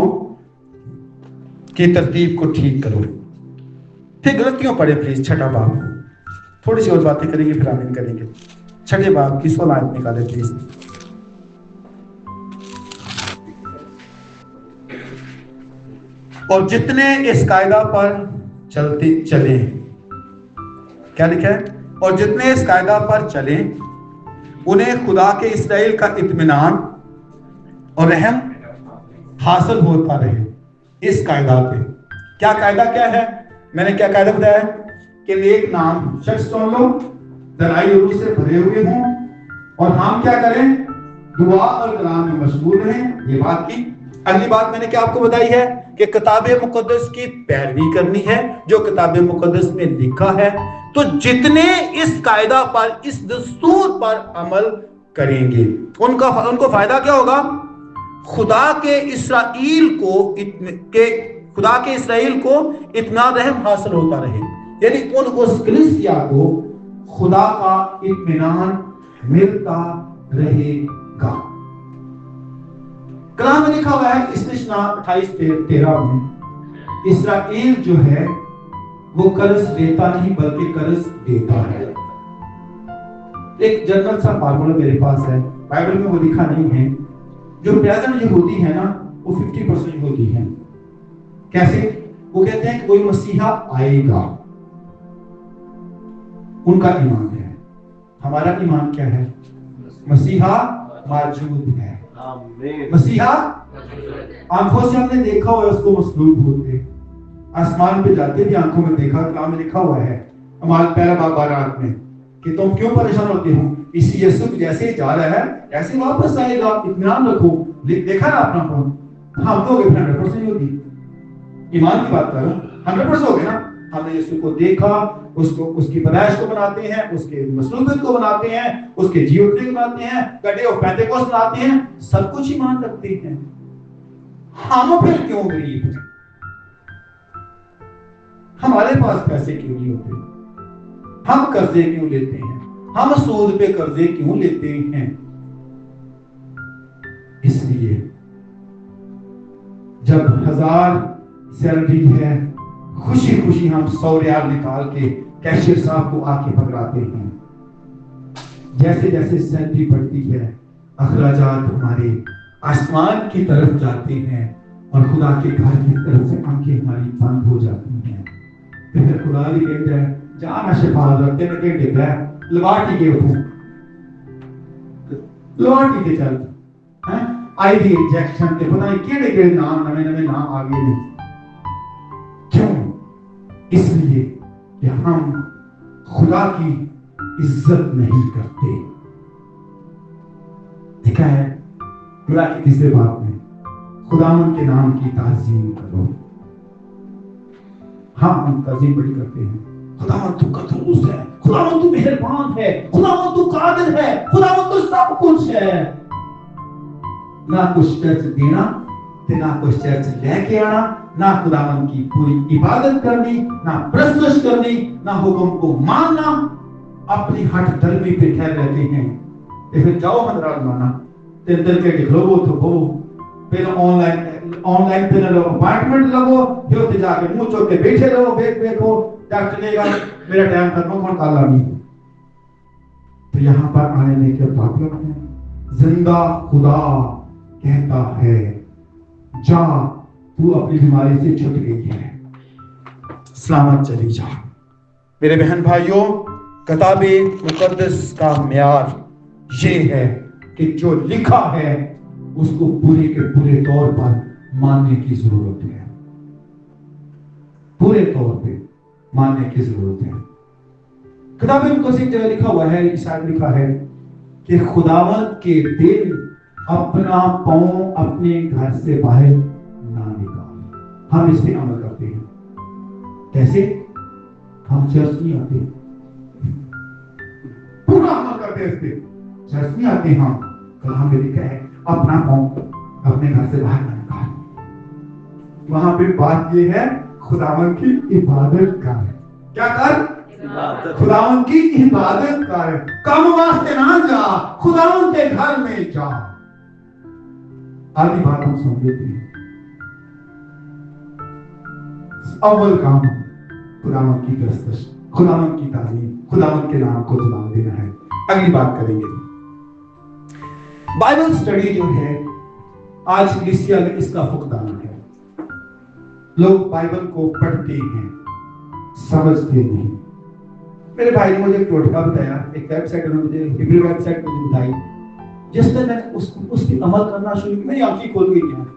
کی ترتیب کو ٹھیک کرو. پھر غلطیوں پڑے پلیز. چھٹا باب تھوڑی سی اور باتیں کریں گے پھر آمین کریں گے. چھٹے باب کی 16 آیت نکالے پلیز. اور جتنے اس قاعدہ پر چلتے چلیں, کیا لکھا ہے؟ اور جتنے اس قاعدہ پر چلیں انہیں خدا کے اسرائیل کا اطمینان اور رحم حاصل ہوتا رہے. اس قاعدہ پہ کیا قاعدہ کیا ہے؟ میں نے کیا قاعدہ بتایا کہ ایک نام شخص سن لو دلائی روح سے بھرے ہوئے ہوں اور ہم کیا کریں؟ دعا اور کلام میں مشغول رہیں. یہ بات کی. اگلی بات میں نے کیا آپ کو بتائی ہے کہ کتاب مقدس کی پیروی کرنی ہے جو کتاب مقدس میں لکھا ہے. تو جتنے اس قاعدہ پر اس دستور پر عمل کریں گے ان کو فائدہ کیا ہوگا؟ خدا کے اسرائیل کو اتنا رحم حاصل ہوتا رہے. یعنی اس کلیسیا کو خدا کا اطمینان ملتا رہے گا. کلام میں لکھا ہوا ہے استثنا 28:13 میں اسرائیل جو ہے وہ قرض لیتا نہیں بلکہ قرض دیتا ہے. ایک جنرل سا فارمولا میرے پاس ہے, بائبل میں وہ لکھا نہیں ہے. جو پریزنٹ یہودی ہے نا وہ 50% یہودی ہیں. کیسے؟ وہ کہتے ہیں کہ کوئی مسیحا آئے گا. ان کا ایمان ہے. ہمارا ایمان کیا ہے؟ مسیحا موجود ہے. مسیحا آنکھوں سے ہم نے دیکھا ہوا ہے اس کو مصلوب ہوتے, آسمان پہ جاتے بھی آنکھوں میں دیکھا. کلام میں لکھا ہوا ہے ہمارا پہلا باب 12 میں کہ تم کیوں پریشان ہوتے ہو, اسی یسوع جیسے جا رہا ہے ایسے واپس آئے گا, اطمینان رکھو. دیکھا نا اپنا فون. ہم تو 100% ہوگی. ایمان کی بات کرو 100% ہو گئے نا. ہم نے یسوع کو دیکھا, اس کی پیدائش کو بناتے ہیں, اس کے مصلوبیت کو بناتے ہیں, اس کے جی اٹھنے کو بناتے ہیں, گڈے اور پینتیکوست بناتے ہیں, سب کچھ ایمان رکھتے ہیں. ہم پھر کیوں غریب ہیں؟ ہمارے پاس پیسے کیوں نہیں ہوتے؟ ہم قرضے کیوں لیتے ہیں؟ ہم سود پہ قرضے کیوں لیتے ہیں؟ اس لیے جب 1000 سیلری ہے خوشی خوشی ہم 100 ریال نکال کے کیشیئر صاحب کو آ کے پکڑاتے ہیں. جیسے جیسے سیلری بڑھتی ہے اخراجات ہمارے آسمان کی طرف جاتے ہیں اور خدا کے گھر کی طرف سے آنکھیں ہماری بند ہو جاتی ہیں. پھر خدا بھی کہتا ہے جانا شفا رکھتے میں کہ ڈگ رہا ہے لواٹی کے اٹھو, لواٹی کے چل آئی ڈی انجیکشن کے پتہ نہیں کیڑے کیڑے نام نئے نام آگے نہیں. کیوں؟ اس لیے کہ ہم خدا کی عزت نہیں کرتے. دیکھا ہے خدا کی تیسرے بات میں خداوند کے نام کی تعظیم کرو. ہم تعظیم بڑی کرتے ہیں. خداوند تو قدوس ہے, خداوند تو مہربان ہے, خداوند تو قادر ہے, خداوند تو سب کچھ ہے. نہ کچھ چرچ دینا نہ کچھ چرچ لے کے آنا, نہ خداوند کی پوری عبادت کرنی, نہ پرستش کرنی, نہ حکم کو ماننا, اپنی ہٹ دھرمی پہ ٹھہر رہتے ہیں. پھر جاؤ حضرات مانا Tendel ke globo to bo. Pehla online pe lo appointment lago, yo te jaake मुंह चोक के बैठे रहो, देखो डॉक्टर ने कहा मेरा टाइम खत्म कौन काला नहीं। तो यहाँ पर आने में क्या प्रॉब्लम है? जिंदा खुदा कहता है जा तू अपनी बीमारी से छूट गई है, सलामत चली जा। मेरे बहन भाइयों, किताबे मुकद्दस का म्यार ये है कि जो लिखा है उसको पूरे के पूरे तौर पर मानने की जरूरत है, पूरे तौर पे मानने की जरूरत है। किताबे मुकद्दस एक जगह लिखा हुआ है, ईसाई लिखा है कि खुदावंद के दिन अपना पांव अपने घर से बाहर ना निकाल। हम इस पे अमल करते हैं। कैसे? हम चर्च नहीं आते, पूरा अमल करते हैं इस पे। चर्च नहीं आते हम, कलाम में लिखा है अपना पांव अपने घर से बाहर ना निकाल। वहां पे बात ये है खुदावंद की इबादत कर। क्या कर? खुदावंद की इबादत कर। कम वास्ते ना जा, खुदावंद के घर में जा। आधी बात हम समझ लेते हैं। अव्वल काम खुदावंद की प्रस्तुति, खुदावंद की तारीफ, खुदावंद के नाम को जलाल देना है। अगली बात करेंगे। बाइबल स्टडी जो है आज कलीसिया में इसका फुकदान है। लोग बाइबल को पढ़ते हैं, समझते नहीं। मेरे भाई ने मुझे एक टोटका बताया, एक वेबसाइट उन्होंने मुझे हिब्रू वेबसाइट मुझे बताई। जिस दिन मैंने उसकी अमल करना शुरू किया, मेरी आंखें खोल गई यार।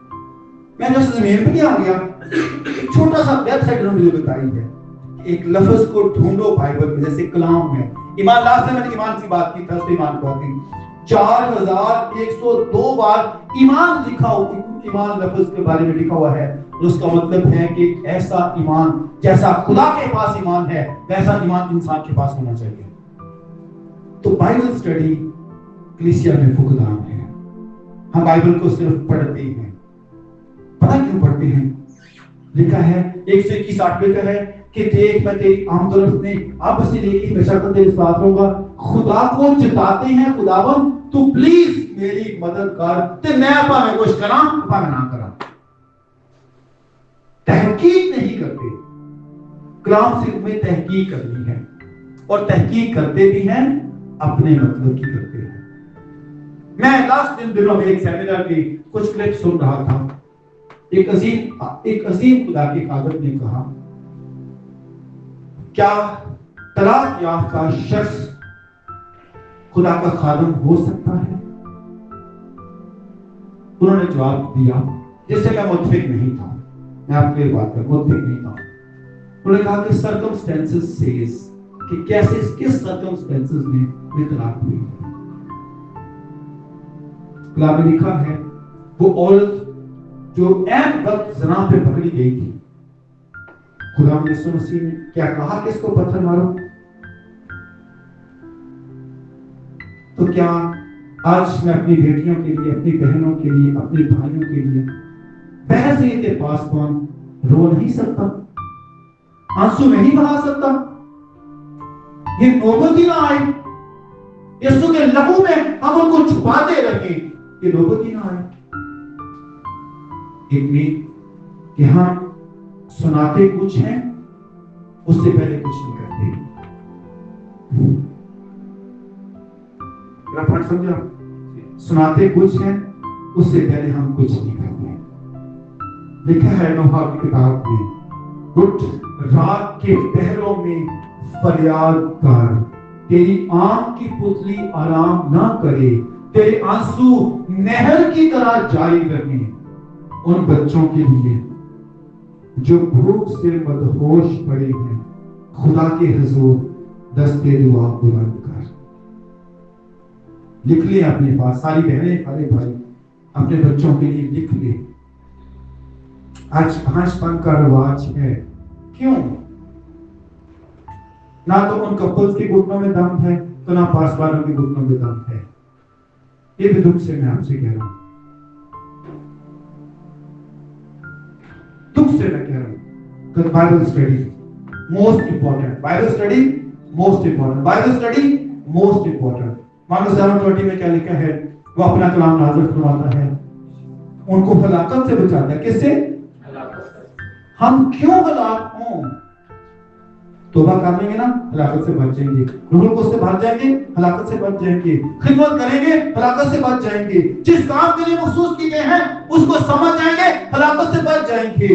मैं जैसे जमीन पे आ गया, एक छोटा सा वेबसाइट उन्होंने मुझे बताई है, एक लफ्ज को ढूंढो बाइबल में, जैसे कलाम में ईमान। लास्ट में मैंने ईमान की बात की, थर्सडे ईमान की बात की। 4102 बार ईमान लिखा हो, ईमान लफ्ज के बारे में लिखा हुआ है। उसका मतलब है कि ऐसा ईमान जैसा खुदा के पास ईमान है, वैसा ईमान इंसान के पास होना चाहिए। तो बाइबल स्टडी कलीसिया में फुकदान है। हम बाइबल को सिर्फ पढ़ते हैं। पता क्यों पढ़ते हैं? लिखा है 121 में है कि देख मैं तेरी आमदरफ्त ने अब से लेके हमेशा तक तेरे साथ रहूंगा। खुदा को चिताते हैं, खुदावन तू प्लीज मेरी मदद कर, ते मैं भावे कुछ करा भावे ना करा। तहकीक नहीं करते, कलाम से में तहकीक करनी है, और तहकीक करते भी हैं अपने मतलब की करते हैं। मैं लास्ट दिनों में एक सेमिनार की कुछ क्लिप सुन रहा था। एक अजीम खुदा के कादिर ने कहा, क्या तलाक याफ्ता शख्स खुदा का खादम हो सकता है? उन्होंने जवाब दिया जिससे मैं मुतफिक नहीं था। मैं आपके बात कर मुतफिक नहीं था। उन्होंने कहा कि सर्कमस्टेंसेस सेज कि कैसे किस सर्कमस्टेंसेस में तलाक हुई। कलाम में लिखा है वो औरत जो ऐन वक्त ज़ना पे पकड़ी गई थी, खुदा ने यीशु मसीह ने क्या कहा कि इसको पत्थर मारो? तो क्या आज मैं अपनी बेटियों के लिए, अपनी बहनों के लिए, अपने भाइयों के लिए बहसीत के पास कौन रो नहीं सकता, आंसू नहीं बहा सकता? ये नौबत ही ना आए यीशु के लहू में हम उनको छुपाते रहे, ये नौबत ही ना आए। एक में कि हम सुनाते कुछ हैं, उससे पहले कुछ नहीं करते। मेरा पॉइंट समझा? सुनाते कुछ हैं, उससे पहले हम कुछ नहीं करते। लिखा है नोहा की किताब में, उठ रात के पहरों में फरियाद कर, तेरी आंख की पुतली आराम ना करे, तेरे आंसू नहर की तरह जारी रहे उन बच्चों के लिए जो भूख से मदहोश पड़े हैं। खुदा के हुजूर दस्ते दुआ बुलंद कर। लिख ले अपने पास, सारी बहनें सारे भाई अपने बच्चों के लिए लिख ले। आज भांजपन का रिवाज है, क्यों? ना तो उन कपल्स के घुटनों में दम है, तो ना पासवानों के घुटनों में दम है। ये भी दुख से मैं आपसे कह रहा हूं, दुख से मैं कह रहा हूं। Bible study most important, Bible study most important, Bible study most important. Mark 7:20 में क्या लिखा है वो अपना कलाम नाज़िल फरमाता है, उनको हलाकत से बचाता है। किससे? हम क्यों हलाक हों? तौबा कर लेंगे ना, हलाकत से बच जाएंगे। रूह को से भाग जाएंगे, हलाकत से बच जाएंगे। खिदमत करेंगे, हलाकत से बच जाएंगे। जिस काम के लिए मखसूस किए गए हैं उसको समझ जाएंगे, हलाकत से बच जाएंगे।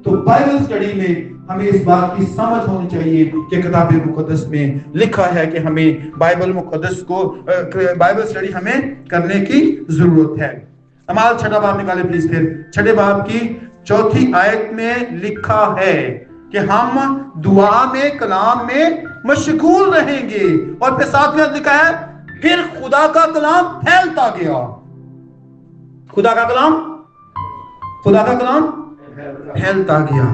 तो बाइबल स्टडी में हमें इस बात की समझ होनी चाहिए कि किताब मुकद्दस में लिखा है कि हमें बाइबल मुकद्दस को बाइबल स्टडी हमें करने की जरूरत है। अमाल 6 बाब निकाले प्लीज। फिर 6 बाब की 4 आयत में लिखा है कि हम दुआ में, कलाम में मशगूल रहेंगे। और फिर साथ में लिखा है फिर खुदा का कलाम फैलता गया। खुदा का कलाम फैलता गया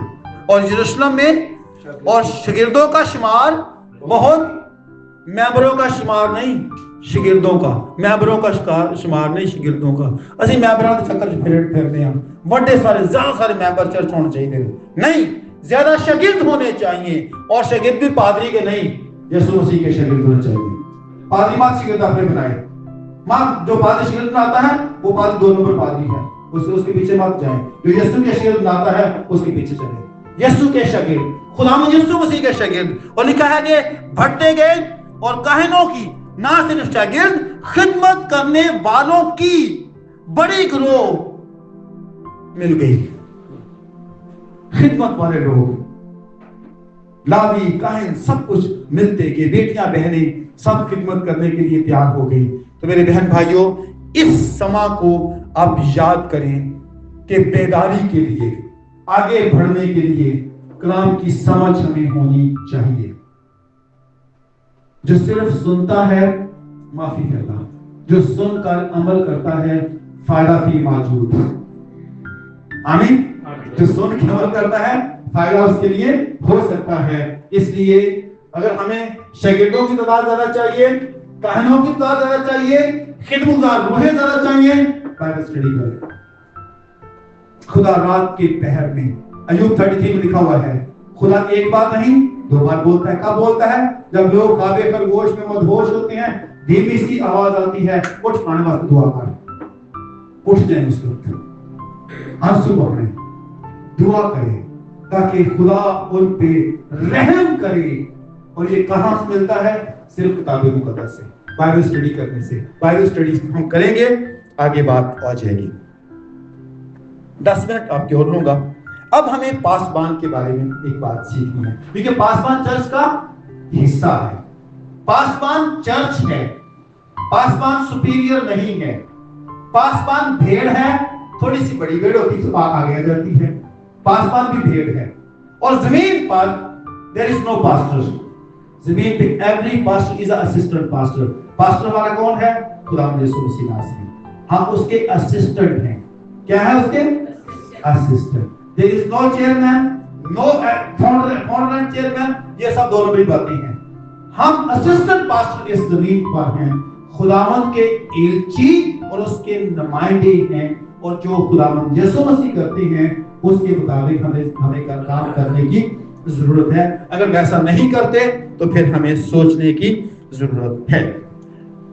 और यरूशलेम में और शागिर्दों का शुमार बहुत, मैंबरों का शुमार नहीं, शागिर्दों का, मैंबरों का शुमार नहीं, शागिर्दों का। असि मैंबरों के चक्कर फिरते हैं, बड़े सारे ज्यादा सारे मैंबर चर्च होने चाहिए नहीं, ज्यादा शागिर्द होने चाहिए। और शागिर्द भी पादरी के नहीं, यीशु मसीह के शागिर्द होने चाहिए। पादरी मात्र शागिर्द आपने बनाए, मात्र जो पादरी शागिर्द बनाता है वो पादरी 2 नंबर पादरी है, उसके पीछे मत जाएं। जो यीशु के शागिर्द बनाता है उसके पीछे चले। यीशु के शागिर्द, खुदावंद यीशु मसीह के शागिर्द। और लिखा है कि भटके गए और काहिनों की, ना सिर्फ शागिर्द, खिदमत करने वालों की बड़ी गिरोह मिल गई। खिदमत वाले लोग, लावी, काहिन, सब कुछ मिलते गए। बेटियां, बहनें सब खिदमत करने के लिए तैयार हो गई। तो मेरे बहन भाइयों, इस समा को आप याद करें कि बेदारी के लिए, आगे बढ़ने के लिए कलाम की समझ हमें होनी चाहिए। जो सिर्फ सुनता है माफी करता, जो सुनकर अमल करता है फायदा भी मौजूद है। आमीन। जो सुन के अमल करता है फायदा उसके लिए हो सकता है। इसलिए अगर हमें शागिर्दों की तादाद ज्यादा चाहिए, काहिनों की तादाद ज्यादा चाहिए, खिदमतगार रूहें ज्यादा चाहिए, बाइबल स्टडी करें। खुदा रात के पहर में, अय्यूब 33 में लिखा हुआ है, खुदा एक बार नहीं 2 बार बोलता है। कब बोलता है? जब लोग काबे खरगोश में मदहोश होते हैं, धीमी सी आवाज आती है, उठ खाने वास्ते दुआ कर। उठ जाए उस वक्त, आंसू बहाएं, दुआ करें ताकि खुदा उन पे रहम करे। और ये कहां से मिलता है? सिर्फ किताब मुकद्दस से, बाइबल स्टडी करने से। बाइबल स्टडी हम करेंगे, आगे बात आ जाएगी। 10 मिनट आपकी और लूंगा। अब हमें पासबान के बारे में एक बात सीखनी है, क्योंकि पासबान चर्च का हिस्सा है। पासबान चर्च है, पासबान सुपीरियर नहीं है। पासबान भेड़ है, थोड़ी सी बड़ी भेड़ होती है तो आगे आ जाती है। पासबान भी भेड़ है। और जमीन पर देयर इज नो पास्टर। जमीन पे every pastor is assistant pastor. Pastor हमारा कौन है? खुदावंद यीशु मसीह नासरी। हम उसके असिस्टेंट हैं। क्या है उसके? Assistant. There is no chairman, no founder chairman, ये सब दोनों बड़ी बातें हैं। हम असिस्टेंट पास्टर इस जमीन पर हैं, खुदावंद के एलची और उसके नुमाइंदे हैं। और जो खुदावंद यीशु मसीह करते हैं उसके मुताबिक हमें काम करने की जरूरत है। अगर वैसा नहीं करते तो फिर हमें सोचने की जरूरत है।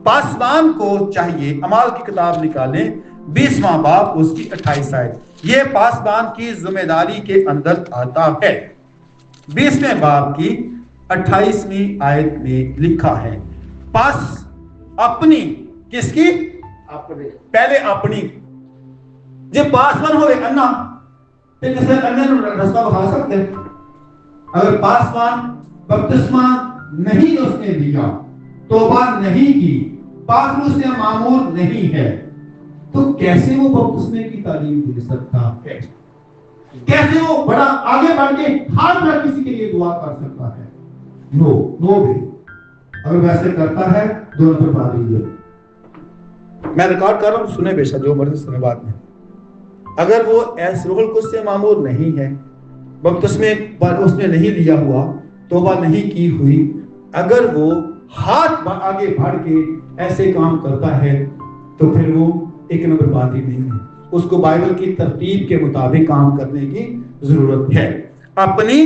पासबान को चाहिए, अमाल की किताब निकालें 20वां बाब उसकी 28 आयत, ये पासबान की जिम्मेदारी के अंदर आता है। 20वें बाब की 28वीं आयत में लिखा है, पास अपनी, किसकी? अपनी। पहले अपनी। जब पासबान होवे अन्ना, फिर किसी अन्य रास्ता बता सकते हैं। अगर पासबान बपतिस्मा नहीं उसने लिया, तौबा नहीं की, पाक से मामूर नहीं है, तो कैसे वो बपतिस्मे की तालीम दे सकता है? कैसे वो बड़ा आगे बढ़ के हाथ रख किसी के लिए दुआ कर सकता है? नो वे। अगर वैसे करता है दोनों पर बात लीजिए। मैं रिकॉर्ड कर रहा हूं, सुने बेशक, जो मर्जी सुने बाद में। अगर वो ऐस रूहुल कुद्स से मामूर नहीं है, बपतिस्मे पर उसने नहीं लिया हुआ, तौबा नहीं की हुई, अगर वो हाथ आगे बढ़ के ऐसे काम करता है तो फिर वो एक नंबर बात ही नहीं है। उसको बाइबल की तरतीब के मुताबिक काम करने की जरूरत है। अपनी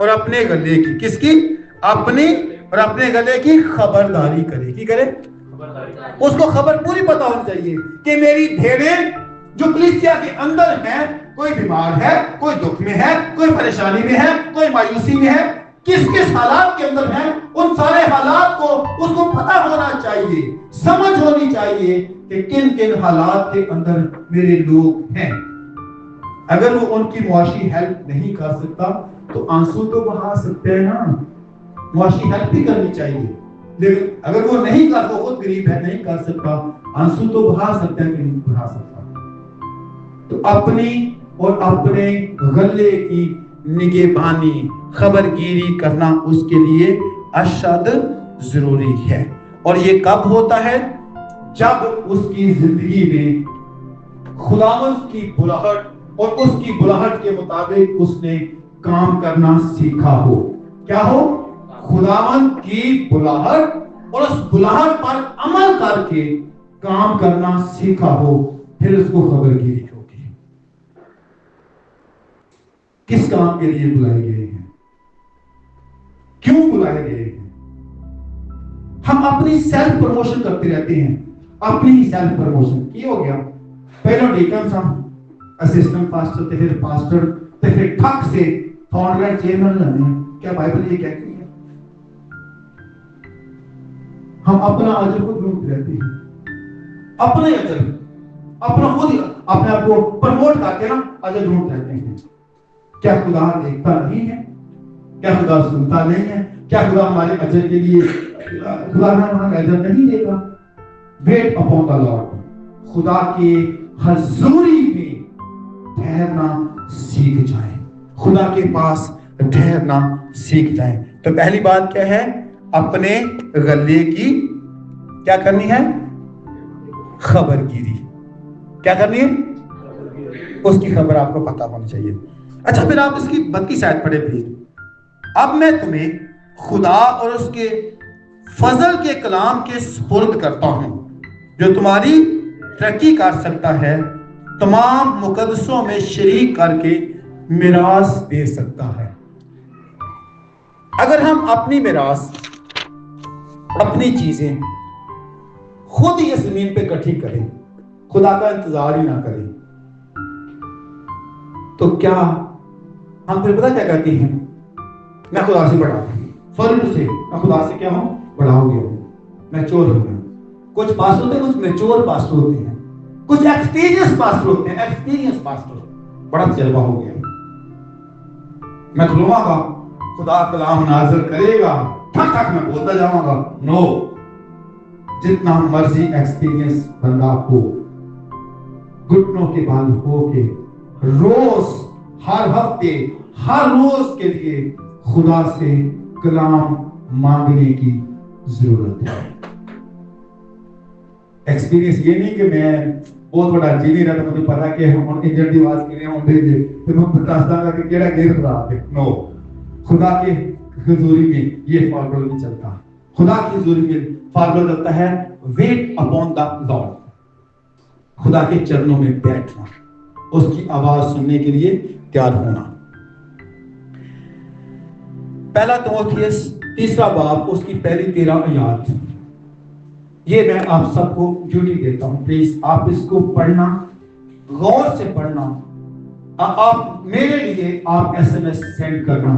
और अपने गले की, किसकी? अपनी और अपने गले की खबरदारी करे। की करे? उसको खबर पूरी पता होनी चाहिए कि मेरी भेड़ें जो कलीसिया के अंदर हैं, कोई बीमार है, कोई दुख में है, कोई परेशानी में है, कोई मायूसी में है, किस किस हालात के अंदर है, उन सारे हालात को उसको पता होना चाहिए, समझ होनी चाहिए कि किन किन हालात के अंदर मेरे लोग हैं। अगर वो उनकी मुआशी हेल्प नहीं कर सकता तो आंसू तो बहा सकते हैं ना, मुआशी हेल्प भी करनी चाहिए। लेकिन अगर वो नहीं कर, वो खुद गरीब है, नहीं कर सकता, आंसू तो बहा सकते हैं कि नहीं बहा सकता। तो अपनी और अपने गले की निगहबानी, खबरगिरी करना उसके लिए अशद जरूरी है। और ये कब होता है? जब उसकी जिंदगी में खुदावंद की बुलाहट और उसकी बुलाहट के मुताबिक उसने काम करना सीखा हो। क्या हो? खुदावंद की बुलाहट और उस बुलाहट पर अमल करके काम करना सीखा हो, फिर उसको खबरगिरी होगी। किस काम के लिए बुलाए गए हैं, क्यों बुलाए गए हैं? हम अपनी सेल्फ प्रमोशन करते रहते हैं, अपनी ही सेल्फ प्रमोशन की हो गया। पहले डीकन हम असिस्टेंट पास्टर थे, फिर पास्टर थे, फिर ठक से फाउंडर एंड चेयरमैन बने। क्या बाइबल ये कहती है? हम अपना अजर खुद ढूंढते रहते हैं, अपने अजर, अपना खुद अपने आप को प्रमोट करके ना अजर ढूंढते रहते हैं। क्या खुदा देखता नहीं है? क्या खुदा सुनता नहीं है? क्या खुदा हमारे अजर के लिए खुदा हमारा अजर नहीं देगा? Weight upon the Lord. खुदा के हजूरी में ठहरना सीख जाएं, खुदा के पास ठहरना सीख जाएं। तो पहली बात क्या है? अपने गले की क्या करनी है? खबरगिरी। क्या करनी है? उसकी खबर आपको पता होनी चाहिए। अच्छा, फिर आप इसकी 32 आयत पढ़े फिर। अब मैं तुम्हें खुदा और उसके फजल के कलाम के सुपुर्द करता हूं, जो तुम्हारी तरक्की कर सकता है, तमाम मुकद्दसों में शरीक करके मिरास दे सकता है। अगर हम अपनी मिरास, अपनी चीजें खुद ही इस जमीन पे इकट्ठी करें, खुदा का इंतजार ही ना करें, तो क्या हम फिर पता क्या कहते हैं? मैं खुदा से बड़ा हूं, फर्ज से मैं खुदा से क्या हूं? बड़ा हो गया हूं, मैं चोर हो गया। कुछ पास्टर होते हैं, कुछ मैच्योर पास्टर होते हैं, कुछ एक्सपीरियंस पास्टर होते हैं। एक्सपीरियंस पास्टर, बड़ा तजर्बा हो गया, मैं खुलवाऊंगा, खुदा कलाम नाज़िल करेगा, ठक ठक मैं बोलता जाऊंगा। नो, जितना मर्जी एक्सपीरियंस बंदा हो, घुटनों के बल होके रोज, हर हफ्ते, हर रोज के लिए खुदा से कलाम मांगने की जरूरत है। एक्सपीरियंस ये नहीं कि मैं बहुत बड़ा इंजीनियर है तो मुझे पता कि हम इंजन की आवाज के लिए हम भेजे तो मैं बताता कि केड़ा गेयर खराब है। नो, खुदा के हुजूरी में ये फॉर्मूला नहीं चलता। खुदा की हुजूरी में फॉर्मूला चलता है वेट अपॉन द लॉर्ड, खुदा के चरणों में बैठना, उसकी आवाज सुनने के लिए तैयार होना। पहला तीमुथियुस 3 बाब उसकी पहली 13 आयत, ये मैं आप सबको ड्यूटी देता हूं, प्लीज आप इसको पढ़ना, गौर से पढ़ना। आप मेरे लिए आप SMS सेंड करना।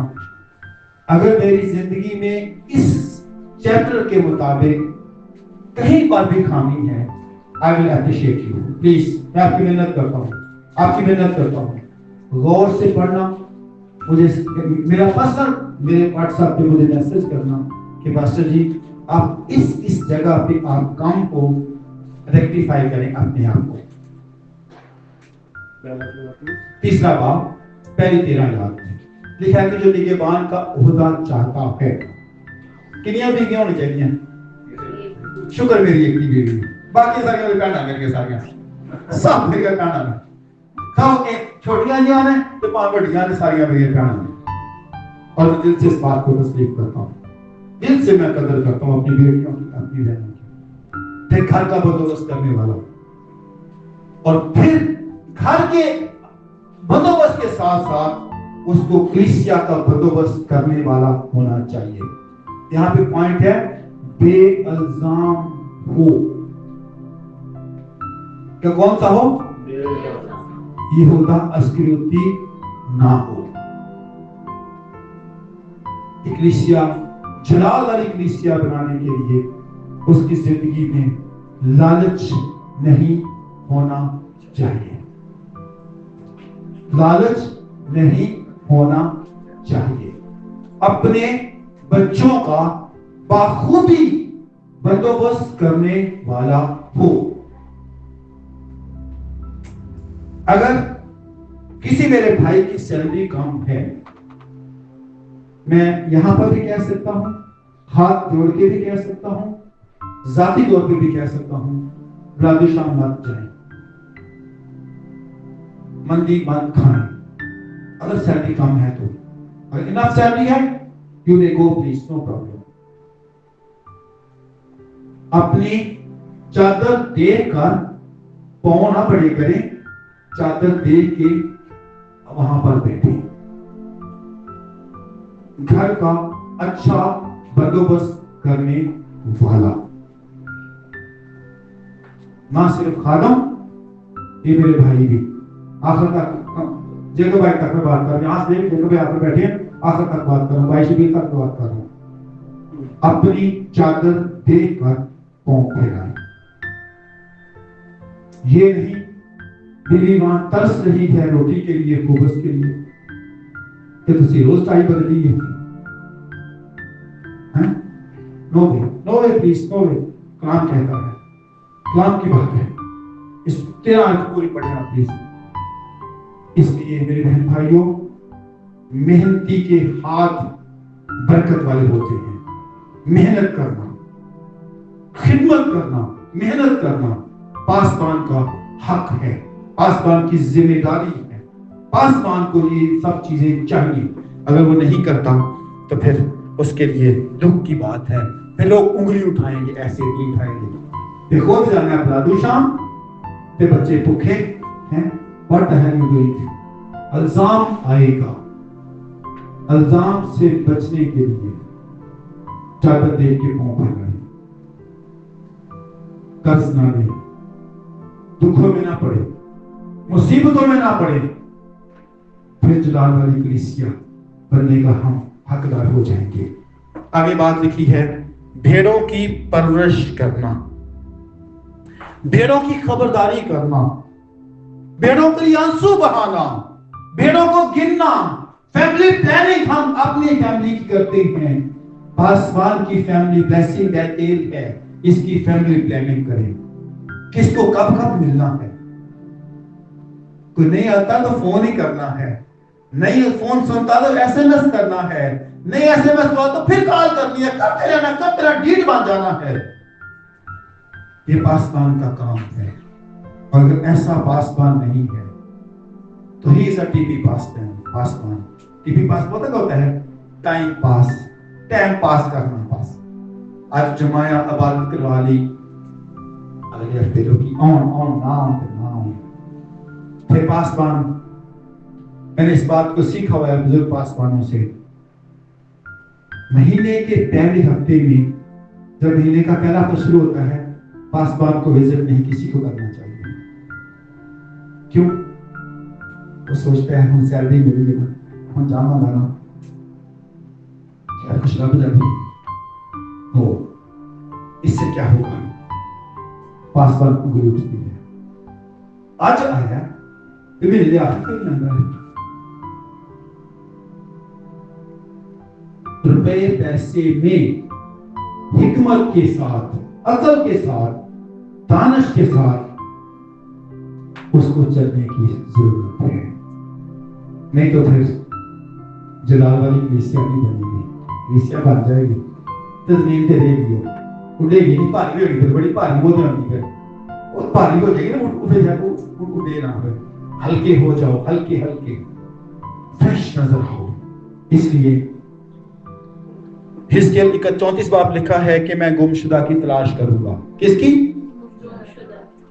अगर मेरी जिंदगी में इस चैप्टर के मुताबिक कहीं पर भी खामी है, I will appreciate you. Please, मैं आपकी मेहनत करता हूँ, आपकी मेहनत करता हूँ। गौर से पढ़ना, मुझे मेरा पर्सनल मेरे WhatsApp पे मुझे मैसेज करना कि पास्टर जी आप इस जगह पे आप काम को रेक्टिफाई करें अपने आप को। 3 बाब पहली 13 आयत लिखा है कि जो निगहबान का ओहदा चाहता है, कितनी बीवियां होनी चाहिए? शुक्र मेरी एक ही बीवी, बाकी सारियां भी कहना मेरे सारियां सब मेरी कहना है। कहो कि छोटियां जियां ने तो पांच बड़ियां ने, सारियां मेरी कहना। और मैं दिल से इस बात को तस्लीम करता हूं, दिल से मैं कदर करता हूं अपनी बेटियों की, अपनी बहनों की। फिर घर का बंदोबस्त करने वाला, और फिर घर के बंदोबस्त के साथ साथ उसको कलीसिया का बंदोबस्त करने वाला होना चाहिए। यहाँ पे पॉइंट है बेइल्जाम हो। क्या कौन सा हो? यहूदा अस्करियोती ना हो। इक्लेसिया, जलाल वाली इक्लेसिया बनाने के लिए उसकी जिंदगी में लालच नहीं होना चाहिए। लालच नहीं होना चाहिए। अपने बच्चों का बाखूबी बंदोबस्त करने वाला हो। अगर किसी मेरे भाई की सैलरी कम है, मैं यहां पर भी कह सकता हूं, हाथ जोड़ के भी कह सकता हूं, जाती तौर पे भी कह सकता हूं, राधे शाम मत जाए, मंदी मत खाएं। अगर सैलरी कम है तो, अगर इनफ सैलरी है, you may go please, no problem. अपनी चादर देख कर पांव ना बड़े करें, चादर देख के वहां पर बैठे। घर का अच्छा बंदोबस्त करने वाला, ना सिर्फ खादम, ये मेरे भाई भी आखिर तक जेको भाई तक मैं बात कर रहा हूं, यहां से जेको भाई आकर बैठे आखिर तक बात कर रहा हूं, भाई से भी तक बात कर रहा हूं। अपनी चादर देख कर पांव फैलाए। ये नहीं दिली वहां तरस रही है रोटी के लिए, खूबस के लिए, कि तुसी रोज टाई बदली है। No way, no way please, no way. कलाम कहता है, कलाम की बात है, इस 13 आयत पूरी पढ़ना प्लीज। इसलिए मेरे बहन भाइयों, मेहनती के हाथ बरकत वाले होते हैं। मेहनत करना, खिदमत करना, मेहनत करना पासबान का हक है, पासबान की जिम्मेदारी है। पासबान को ये सब चीजें चाहिए। अगर वो नहीं करता तो फिर उसके लिए दुख की बात है। फिर लोग उंगली उठाएंगे, ऐसे नहीं उठाएंगे। देखो भी जाना अपराधु शाम पे बच्चे भूखे हैं, what the hell you doing? अल्जाम आएगा। अल्जाम से बचने के लिए चादर देख के पांव फैलाएं, कर्ज ना ले, दुखों में ना पड़े, मुसीबतों में ना पड़े, फिर जलाल वाली कलीसिया बनने का हम हकदार हो जाएंगे। आगे बात लिखी है, भेड़ों की परवरिश करना, भेड़ों की खबरदारी करना, भेड़ों के लिए आंसू बहाना, भेड़ों को गिनना। फैमिली प्लानिंग हम अपनी फैमिली की करते हैं। पासवान की फैमिली ब्लेसिंग बैटेल है, इसकी फैमिली प्लानिंग करें। किसको कब कब मिलना है, कोई नहीं आता तो फोन ही करना है, नहीं फोन सुनता तो एसएमएस करना है, नहीं एसएमएस हुआ तो फिर कॉल करनी है, करते रहना, कब तेरा डीट बन जाना है। ये पासबान का काम है। और अगर ऐसा पासबान नहीं है तो ही इज अ टीपी पासबान। टीपी पास पता क्या होता है? टाइम पास, टाइम पास करना पास। आज जमाया इबादत करवा ली, अगले हफ्ते की ऑन ना फिर पासबान। मैंने इस बात को सीखा हुआ है बुजुर्ग पासबानों से। महीने के पहले हफ्ते में, जब महीने का पहला हफ्ता शुरू होता है, पासबान को विजिट नहीं किसी को करना चाहिए। क्यों? वो सोचता है हम सैलरी मिली है, हम जाना लाना क्या कुछ लग जाती हो, इससे क्या होगा? पासबान को गुरु उठती है। आज आया ले रुपए पैसे में हिकमत के साथ, अकल के साथ, दानिश के साथ उसको चलने की जरूरत है। नहीं तो फिर जलाल वाली कलीसिया नहीं बनेगी। कलीसिया बन जाएगी तो जमीन पे रहेगी, उड़ेगी नहीं, भारी होगी, बड़ी भारी हो जाएगी, और भारी हो जाएगी ना, उठे जाए उड़े ना हो, हल्के हो जाओ, हल्के हल्के फ्रेश नजर हो। इसलिए हिजकिय्याह 34 बाब लिखा है कि मैं गुमशुदा की तलाश करूंगा। किसकी?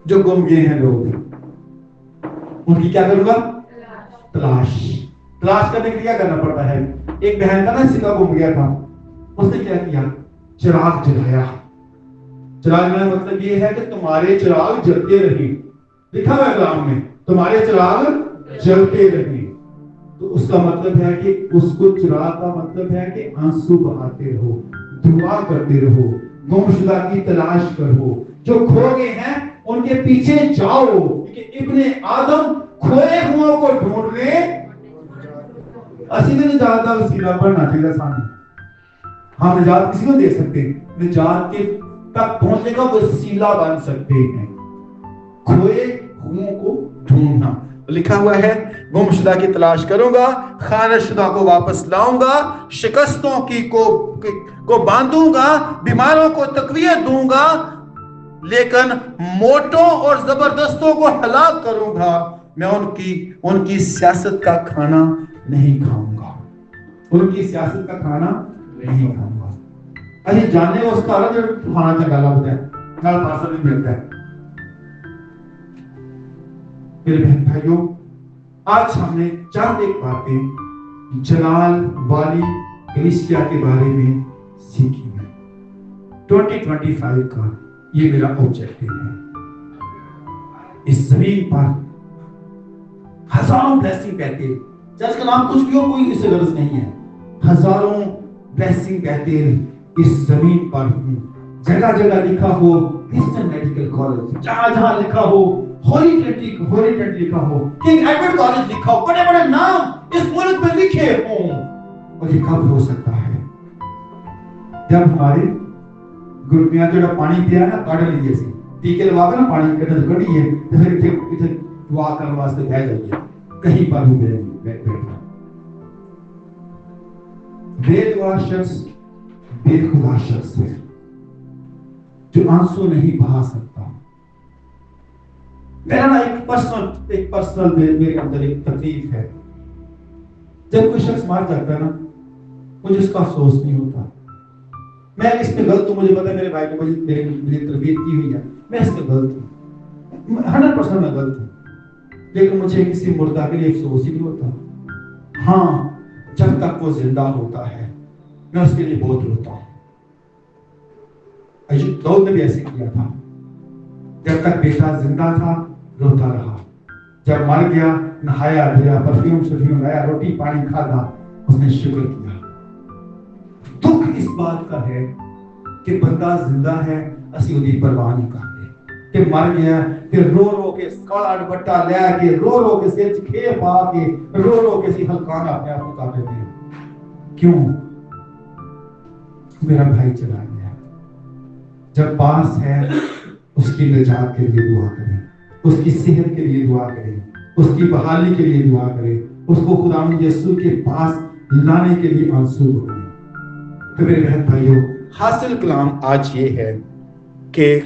जो गुम गए हैं लोग, उनकी क्या करूंगा? तलाश। तलाश करने के लिए क्या करना पड़ता है? एक बहन का ना सिक्का गुम गया था, उसने क्या किया? चिराग जलाया, چراغ جلانے کا مطلب یہ ہے کہ تمہارے چراغ جلتے رہیں. لکھا ہوا ہے کلام میں تمہارے چراغ جلتے رہیں. تو اس کا مطلب ہے کہ اس کو چراغ کا مطلب ہے کہ آنسو بہاتے رہو, دعا کرتے رہو, گمشدہ کی تلاش کرو, جو کھو گئے ہیں ان کے پیچھے جاؤ. کہ ابن آدم کھوئے ہوا کو ڈھونڈ لے. اسی نے زیادہ وسیلہ پڑھنا چاہیے سامنے. ہم نجات کسی کو دے سکتے ہیں, نجات کے تک پہنچنے کا وسیلہ بن سکتے ہیں. کھوئے ہوں کو ڈھونڈنا. لکھا ہوا ہے گمشدہ کی تلاش کروں گا, خانہ شدہ کو واپس لاؤں گا, شکستوں کی کو باندھوں گا, بیماروں کو تقویت دوں گا, لیکن موٹوں اور زبردستوں کو ہلاک کروں گا. میں ان کی سیاست کا کھانا نہیں کھاؤں گا. ان کی سیاست کا کھانا نہیں کھاؤں گا. اچھا جاننے اس کا الگ کھانا چنگا لگتا ہے, نال پاسل بھی ملتا ہے. میرے بہن بھائیوں, آج ہم نے چند ایک باتیں جلال والی کلیسیا کے بارے میں سیکھی ہیں. 2025 کا یہ میرا آبجیکٹو ہے. اس زمین پر ہزاروں بلیسنگ کہتے ہیں, چرچ کا نام کچھ بھی ہو, کوئی اس سے غرض نہیں ہے. ہزاروں بلیسنگ کہتے ہیں اس زمین پر. جگہ جگہ لکھا ہو کرسچن میڈیکل کالج, جہاں جہاں لکھا ہو ہولی ٹرینٹی لکھا ہو, کنگ ایڈورڈ کالج لکھا ہو, بڑے بڑے نام اس ملک میں لکھے ہوں. اور یہ کب ہو سکتا ہے؟ جب ہمارے گرمیاں جو پانی پیا نا کاڑ لیجیے سی ٹیکے لگا کے نا پانی کے اندر کڑی ہے تو پھر ادھر دعا کرنے واسطے بہ جائیے کہیں پر بھی بیٹھا. بے دعا شخص بے خدا شخص ہے جو آنسو نہیں بہا سکتا. میرا نا ایک پرسنل میرے اندر ایک تکلیف ہے. جب کوئی شخص مار جاتا ہے نا مجھے اس کا افسوس نہیں ہوتا. میں اس میں غلط ہوں, مجھے پتا ہے میرے بھائی نے مجھے تربیت کی ہوئی ہے, میں اس میں غلط ہوں, 100% میں غلط ہوں. لیکن مجھے کسی مردہ کے لیے افسوس ہی نہیں ہوتا. ہاں جب تک وہ زندہ ہوتا ہے میں اس کے لیے بہت روتا ہوں. ایوب داؤد نے بھی ایسے کیا تھا. جب تک بیٹا زندہ تھا روتا رہا, جب مر گیا نہایا دھویا, پرفیوم لایا, روٹی پانی کھایا, اس نے شکر کیا. دکھ اس بات کا ہے کہ بندہ زندہ ہے اسی دی پرواہ نہیں کرتے, کہ مر گیا پھر رو رو کے کالا دوپٹہ لے کے رو کے سر کھے پا کے رو کے سی ہلکانا اپنے آپ کو کاٹے دے. کیوں؟ میرا بھائی چلا گیا. جب پاس ہے اس کی نجات کے لیے دعا کریں, اس کی صحت کے لیے دعا کریں, اس کی بحالی کے لیے دعا کریں, اس کو خداوند یسوع کے پاس لانے کے لیے آنسو بہائیں. تو میرے بہن بھائیوں, حاصل کلام آج یہ ہے کہ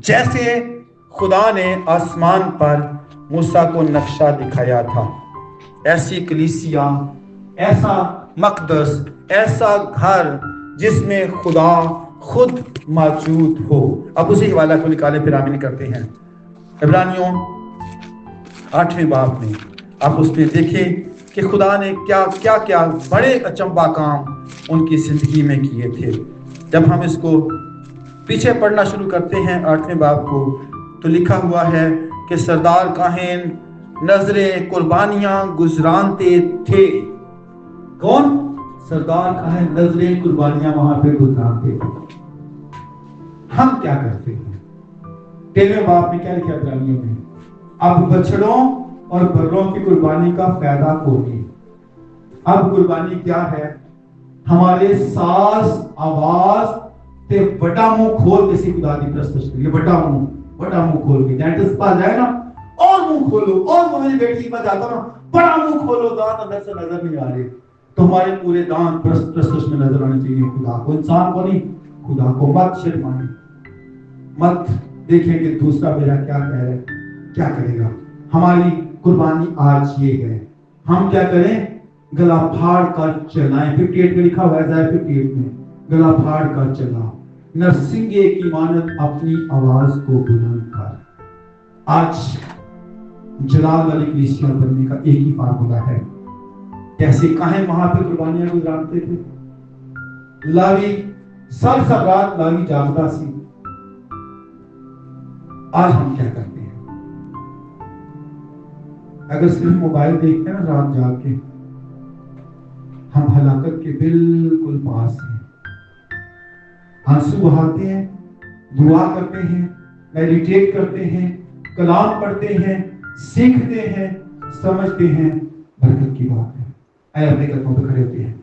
جیسے خدا نے آسمان پر موسیٰ کو نقشہ دکھایا تھا, ایسی کلیسیا, ایسا مقدس, ایسا گھر جس میں خدا خود موجود ہو. اب اسی حوالہ کو نکالے پھر آمین کرتے ہیں. عبرانیوں 8ویں باب میں آپ اس میں دیکھیں کہ خدا نے کیا بڑے اچنبا کام ان کی زندگی میں کیے تھے. جب ہم اس کو پیچھے پڑھنا شروع کرتے ہیں 8ویں باب کو, تو لکھا ہوا ہے کہ سردار کاہن نظریں قربانیاں گزرانتے تھے. کون؟ سردار کاہن نظریں قربانیاں وہاں پہ گزرانتے تھے. ہم کیا کرتے ہیں؟ 13ویں باب میں کیا لکھا عبرانیوں میں؟ اب بچڑوں اور بروں کی قربانی کا فائدہ کوئی. اب قربانی کیا ہے؟ ہمارے ساز آواز تے بڑا منہ کھول کے خدا دی پرستش کریے. بڑا منہ کھول کے ڈینٹسٹ پاس جائے نا, اور منہ کھولو, اور میری بیٹی کے پاس جاتا نا, بڑا منہ کھولو, دانت اندر سے نظر نہیں آ رہے. تو ہمارے پورے دانت پرستش میں نظر آنے چاہیے خدا کو, انسان کو نہیں. خدا کو مت شرمائیں, مت دیکھیں کہ دوسرا میرا کیا کہہ رہا ہے, کیا کرے گا. ہماری قربانی آج یہ ہے, ہم کیا کریں؟ گلا پھاڑ کر چلائیں. 58 میں لکھا ہوا ہے, 58 میں گلا پھاڑ کر چلا, نرسنگے کی مانت اپنی آواز کو بلند کر. آج جلال والی کلیسیا بننے کا ایک ہی فارمولا ہے. کیسے کہیں وہاں پہ قربانیاں گزارتے تھے. لاوی سب رات لاوی جاگتا سی, आज हम क्या करते हैं? अगर सिर्फ मोबाइल देखते हैं ना रात जाग के, हम हलाकत के बिल्कुल पास हैं। आंसू बहाते हैं, दुआ करते हैं, मेडिटेट करते हैं, कलाम पढ़ते हैं, सीखते हैं, समझते हैं, बरकत की बात है। आइए अपने कदमों पर खड़े होते हैं।